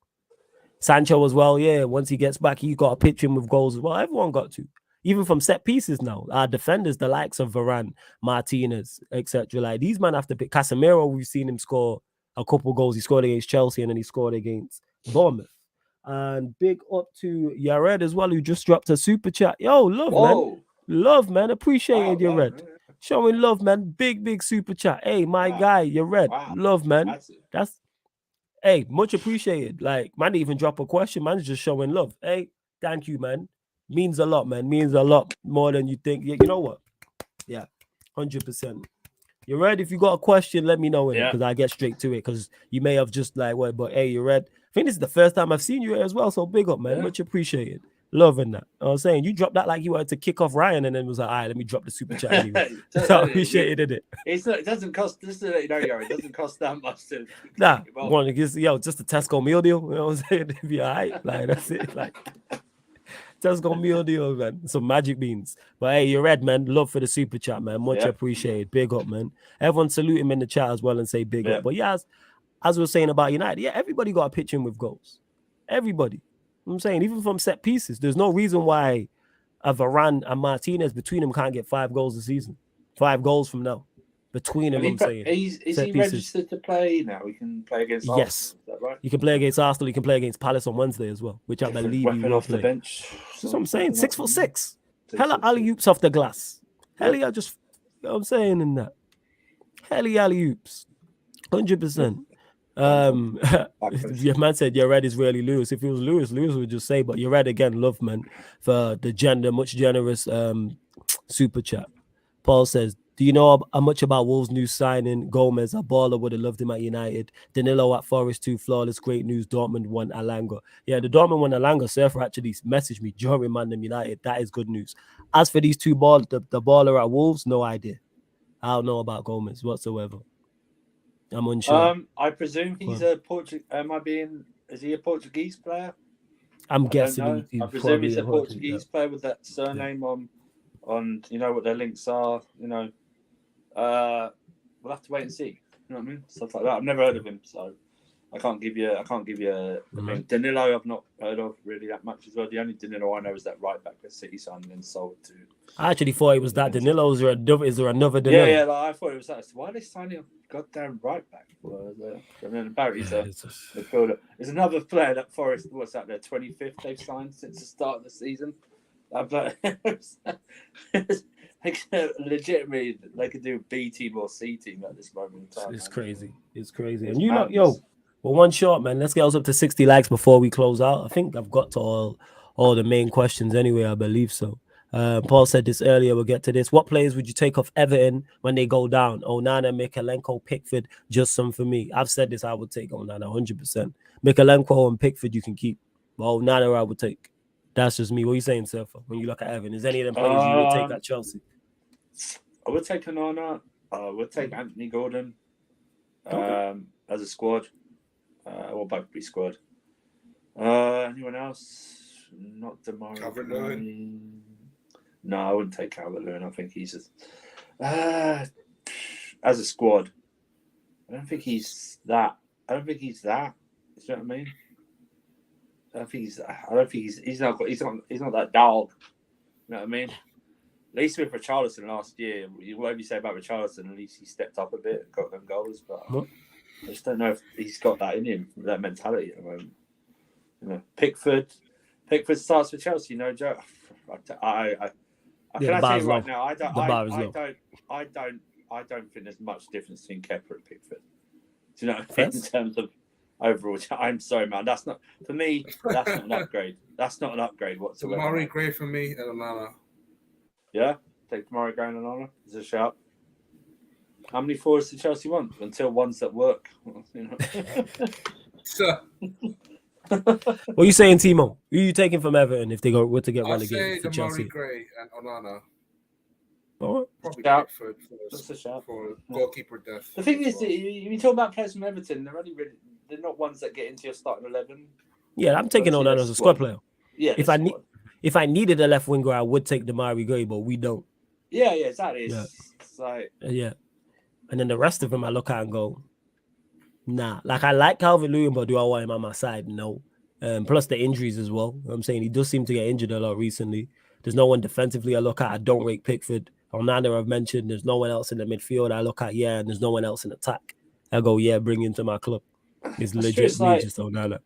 Sancho as well, yeah. Once he gets back, he got to pitch him with goals as well. Everyone got to. Even from set pieces now. Our defenders, the likes of Varane, Martinez, etc. These men have to pick. Casemiro, we've seen him score a couple goals. He scored against Chelsea and then he scored against Bournemouth. And big up to Yared as well, who just dropped a super chat. Yo, love, man. Appreciated Yared. Showing love, man. Big super chat. Hey, my guy, Yared. Love, man. That's hey, much appreciated. Man didn't even drop a question. Man's just showing love. Hey, thank you, man. Means a lot, man. Means a lot more than you think. You know what? Yeah, 100%. You're ready? If you got a question, let me know in it because I get straight to it because you may have just but hey, you're ready. I think this is the first time I've seen you here as well. So big up, man. Much appreciated. Loving that. I was saying you dropped that like you wanted to kick off Ryan and then was like, all right, let me drop the super chat anyway. So I appreciated it. It doesn't cost, just to let you know, Gary, it doesn't cost that much to just a Tesco meal deal. You know what I'm saying? It'd be all right. That's it. Tesco meal deal, man. Some magic beans. But hey, you're red, man. Love for the super chat, man. Much appreciated. Big up, man. Everyone salute him in the chat as well and say big up. But yeah, as we were saying about United, everybody got a pitch in with goals. Everybody. I'm saying, even from set pieces, there's no reason why a Varane and Martinez between them can't get 5 goals a season. 5 goals from now. Between them, I'm saying. Is he registered to play now? He can play against Arsenal. Yes. Is that right? He can play against Arsenal. He can play against Palace on Wednesday as well, which I believe he will off play. The bench. That's what I'm saying. 6'6". Hella alley-oops off the glass. Hella just, you know what I'm saying in that. Hella alley-oops. 100%. Your man said Yared is really Lewis. If it was Lewis would just say, but Yared again, love, man, for the much generous super chat. Paul says, do you know much about Wolves' new signing? Gomez, a baller, would have loved him at United. Danilo at Forest 2, flawless, great news. Dortmund won Alanga. Yeah, the Dortmund won Alanga. Surfer actually messaged me during Man United. That is good news. As for these two the baller at Wolves, no idea. I don't know about Gomez whatsoever. I'm unsure. I presume he's a Portuguese. Is he a Portuguese player? I'm guessing. I presume he's a Portuguese player with that surname on. You know what their links are. You know, we'll have to wait and see. You know what I mean? Stuff like that. I've never heard of him, so I can't give you the thing. Danilo, I've not heard of really that much as well. The only Danilo I know is that right back that City signed and then sold to. I actually thought it was that Danilo. Is there another Danilo? Yeah. Like, I thought it was that. Why are they signing a goddamn right back? And then apparently he's a midfielder. There's another player that Forest. What's that? Their 25th they've signed since the start of the season. Legitimately, they could do B team or C team at this moment in time. It's crazy. It's crazy. And you know, well, one shot, man. Let's get us up to 60 likes before we close out. I think I've got to all the main questions anyway. I believe so. Paul said this earlier. We'll get to this. What players would you take off Everton when they go down? Onana, Mikalenko, Pickford, just some for me. I've said this. I would take Onana 100%. Mikalenko and Pickford you can keep. But Onana I would take. That's just me. What are you saying, Surfer? When you look at Everton, is any of them players you would take at Chelsea? I would take Onana. I would take Anthony Gordon as a squad. We'll both be squad. Anyone else? Not Damari. Calvert-Lewin. No, I wouldn't take Calvert-Lewin. I think he's as a squad. I don't think he's that. You know what I mean? I don't think he's not that dog. You know what I mean? At least with Richarlison last year, whatever you say about Richarlison, at least he stepped up a bit and got them goals. But I just don't know if he's got that in him, that mentality at the moment. You know, Pickford starts for Chelsea, no joke. I can tell you right now, I don't think there's much difference between Kepa and Pickford. Do you know what I mean? In terms of overall, I'm sorry, man. That's not for me. That's not an upgrade. That's not an upgrade whatsoever. Damari Gray for me and Onana. Yeah, take Damari Gray and Onana. Is a shout. How many forwards do Chelsea want? Until ones that work. You know. What are you saying, Timo? Who are you taking from Everton if they were to get relegated for Chelsea? Damari Gray and Onana. Oh, probably shout. Pickford for goalkeeper depth. The thing is, you talk about players from Everton. They're not ones that get into your starting 11. Yeah, I'm taking Onana as a squad player. Yeah, if I needed a left winger, I would take Damari Gray, but we don't. Yeah, exactly. Yeah. It's like and then the rest of them I look at and go, nah. Like I like Calvert-Lewin, but do I want him on my side? No. Plus the injuries as well. I'm saying he does seem to get injured a lot recently. There's no one defensively I look at. I don't rate Pickford. Onana I've mentioned. There's no one else in the midfield I look at. Yeah, and there's no one else in attack. I go, yeah, bring him to my club. It's legit just Onana.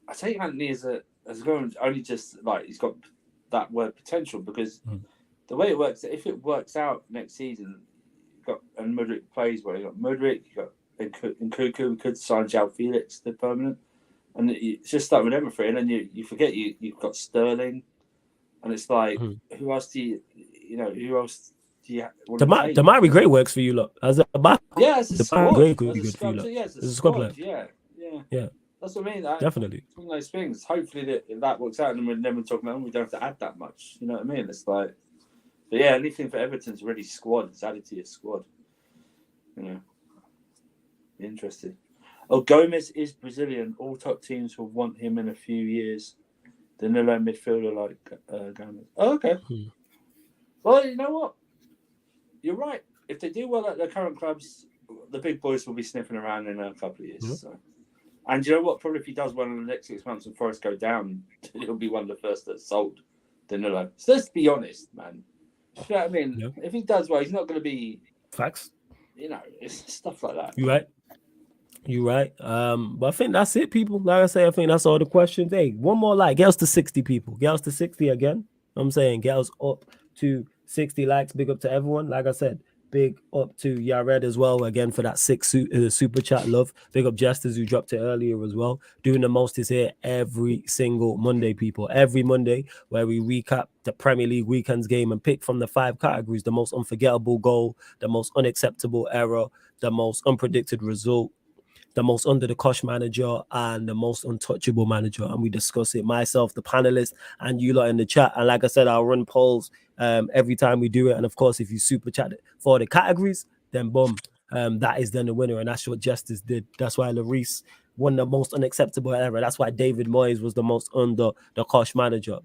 I take Anthony as only just like he's got that word potential because the way it works, if it works out next season, and Mudryk plays well. You got Mudryk, you got Nkunku. We could sign João Felix to permanent, and it's just start with them three, and then you forget you've got Sterling, and it's like who else do you Damari Gray works for you, look. As a back. Yeah, as a squad. Gray could be good for you, yeah, as a squad player. Yeah. That's what I mean. Definitely. It's one of those things. Hopefully that works out, and then we're talking about we don't have to add that much. You know what I mean? It's like, but yeah, anything for Everton's already squad. It's added to your squad. You know, interested. Oh, Gomez is Brazilian. All top teams will want him in a few years. Danilo midfielder like Gomez. Oh, okay. Well, you know what? You're right. If they do well at their current clubs, the big boys will be sniffing around in a couple of years. So. And you know what? Probably if he does well in the next 6 months and Forest go down, he'll be one of the first that's sold. Danilo. So let's be honest, man. You know what I mean? Yeah. If he does well, he's not going to be... Facts. You know, it's stuff like that. You're right. But I think that's it, people. Like I say, I think that's all the questions. Hey, one more like. Get us to 60 people. Get us to 60 again. I'm saying get us up to 60 likes. Big up to everyone. Like I said, big up to Yared as well, again, for that 6 super chat love. Big up Jesters who dropped it earlier as well. Doing the most is here every single Monday, people. Every Monday, where we recap the Premier League weekend's game and pick from the 5 categories: the most unforgettable goal, the most unacceptable error, the most unpredicted result, the most under the cosh manager, and the most untouchable manager. And we discuss it, myself, the panelists, and you lot in the chat. And like I said, I'll run polls every time we do it. And of course, if you super chat for the categories, then boom, that is then the winner. And that's what Justice did. That's why Larice won the most unacceptable error. That's why David Moyes was the most under the Kosh manager.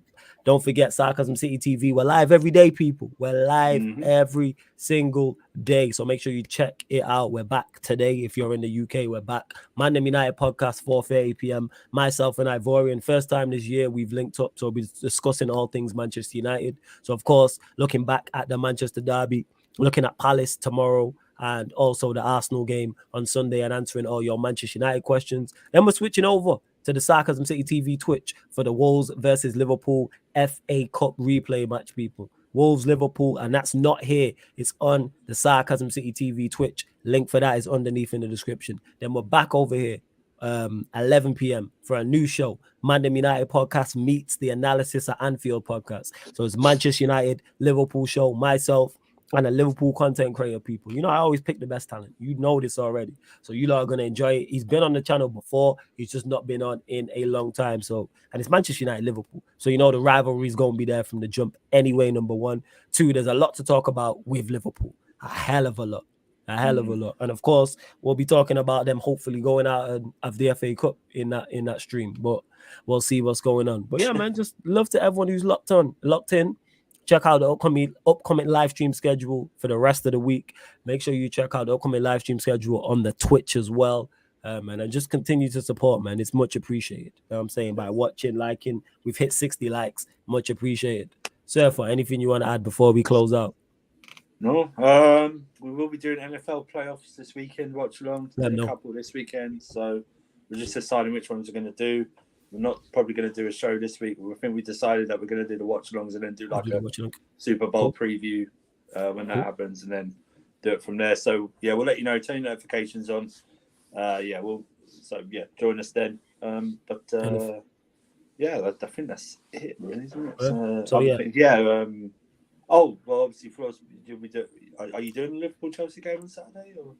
Don't forget Sarcasm City TV. We're live every day, people. We're live every single day. So make sure you check it out. We're back today. If you're in the UK, we're back. Man United podcast, 4:30 p.m. Myself and Ivorian. First time this year we've linked up. So we'll be discussing all things Manchester United. So, of course, looking back at the Manchester derby, looking at Palace tomorrow, and also the Arsenal game on Sunday, and answering all your Manchester United questions. Then we're switching over to the Sarcasm City TV Twitch for the Wolves versus Liverpool FA Cup replay match, people. Wolves, Liverpool, and that's not here. It's on the Sarcasm City TV Twitch. Link for that is underneath in the description. Then we're back over here 11 p.m. for a new show. Man United podcast meets the Analysis at Anfield podcast. So it's Manchester United, Liverpool show, myself, and a Liverpool content creator, people. You know, I always pick the best talent. You know this already. So you lot are going to enjoy it. He's been on the channel before. He's just not been on in a long time. So, and it's Manchester United, Liverpool. So, you know, the rivalry is going to be there from the jump anyway, number one. Two, there's a lot to talk about with Liverpool. A hell of a lot. A hell of a lot. And of course, we'll be talking about them hopefully going out of the FA Cup in that stream. But we'll see what's going on. But yeah, man, just love to everyone who's locked in. Check out the upcoming live stream schedule for the rest of the week. Make sure you check out the upcoming live stream schedule on the Twitch as well. And just continue to support, man. It's much appreciated. You know what I'm saying? By watching, liking. We've hit 60 likes. Much appreciated. Surfer, anything you want to add before we close out? No. We will be doing NFL playoffs this weekend. Watch along. A couple this weekend. So we're just deciding which ones we're going to do. We're not probably going to do a show this week. I think we decided that we're going to do the watch-alongs and then do like a Super Bowl preview when that happens, and then do it from there. So, yeah, we'll let you know. Turn your notifications on. Join us then. I think that's it, really, isn't it? Obviously, for us, are you doing the Liverpool-Chelsea game on Saturday? Or?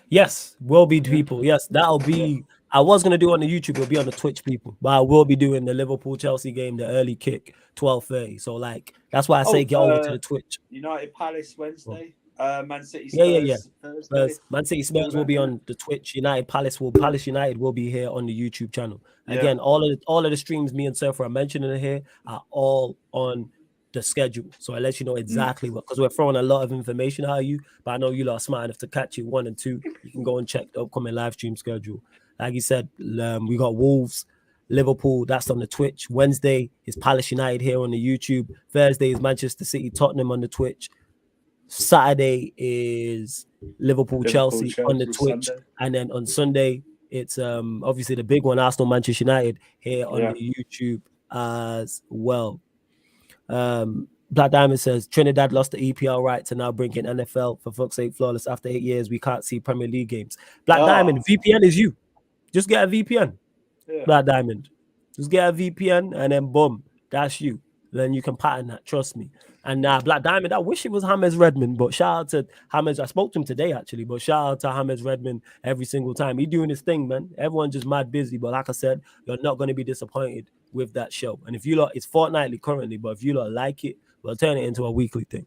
Yes, will be, people. Yes, that'll be. I was going to do it on the YouTube. It'll be on the Twitch, people. But I will be doing the Liverpool-Chelsea game, the early kick, 12:30. So, that's why I say get over to the Twitch. United Palace Wednesday. Man City Spurs Thursday. Man City Spurs will be on the Twitch. Palace United will be here on the YouTube channel. Again, all of the streams me and Surfer are mentioning here are all on the schedule. So I let you know exactly what, because we're throwing a lot of information at you, but I know you lot are smart enough to catch it 1 and 2. You can go and check the upcoming live stream schedule. Like you said, we got Wolves, Liverpool, that's on the Twitch. Wednesday is Palace United here on the YouTube. Thursday is Manchester City, Tottenham on the Twitch. Saturday is Liverpool Chelsea on the Twitch. Sunday. And then on Sunday, it's obviously the big one, Arsenal, Manchester United here on the YouTube as well. Black Diamond says Trinidad lost the EPL right to now bring in NFL. For fuck's sake, flawless. After 8 years, we can't see Premier League games. Black Diamond, VPN is you. Just get a VPN. Black Diamond. Just get a VPN and then boom, that's you. Then you can pattern that, trust me. And Black Diamond, I wish it was James Redmond, but shout out to James. I spoke to him today, actually, but shout out to James Redmond every single time. He doing his thing, man. Everyone's just mad busy, but like I said, you're not going to be disappointed with that show. And if you lot, it's fortnightly currently, but if you lot like it, we'll turn it into a weekly thing,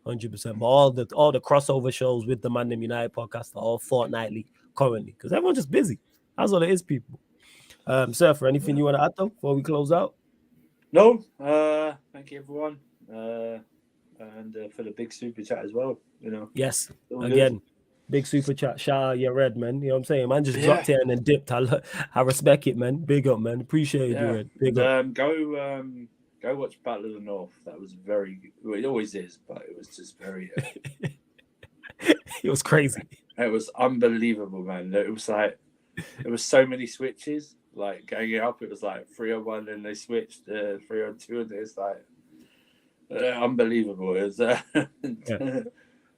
100%. But all the crossover shows with the Man United podcast are all fortnightly currently, because everyone's just busy. That's all it is, people. Surfer, anything you want to add though before we close out? No. Thank you, everyone. And for the big super chat as well, you know. Yes, again, big super chat. Shout out your Red, man. You know what I'm saying? Man just dropped here and then dipped. I respect it, man. Big up, man. Appreciate you, Red. Big up. Go watch Battle of the North. That was very. Well, it always is, but it was just very. It was crazy. It was unbelievable, man. It was like there was so many switches. Like going up, it was like 3-on-1, and they switched 3-on-2, and it's like unbelievable. It was. I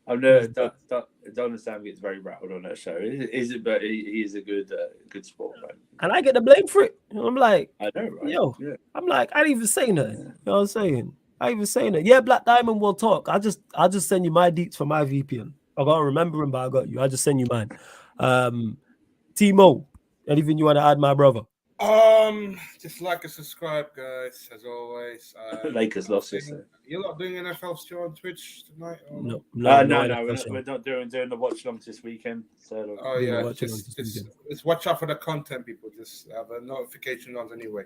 don't understand. Gets very rattled on that show. Is it? But he is a good sport, man. And I get the blame for it. I'm like, I know, right? Yo, I'm like, I didn't even say nothing. You know what I'm saying? I didn't even say nothing. Yeah, Black Diamond will talk. I'll just send you my deets for my VPN. I gotta remember him, but I got you. I'll just send you mine. Timo, anything you want to add, my brother? Just like and subscribe, guys. As always. Lakers lost yesterday. You're not doing NFL show on Twitch tonight? Or No, No, NFL we're show. not doing the watch longs this weekend. So Oh Yeah, yeah, watch it on this just weekend. watch out for the content, people. Just have a notification on anyway.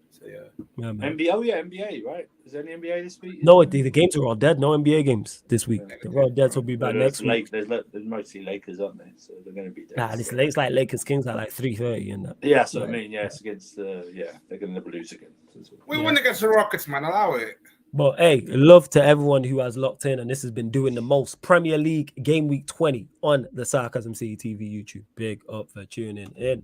So yeah. Yeah, man. NBA, right? Is there any NBA this week? No, the games are all dead. No NBA games this week. Yeah. They're all dead. So we'll be back next week. There's mostly Lakers, aren't they? So they're going to be dead. Nah, it's like Lakers Kings at like 3:30 and that. Yeah, that's what I mean. Yeah, it's against they're going to lose again. We win against the Rockets, man. Allow it. But hey, love to everyone who has locked in, and this has been doing the most. Premier League Game Week 20 on the Sarcasm City TV YouTube. Big up for tuning in.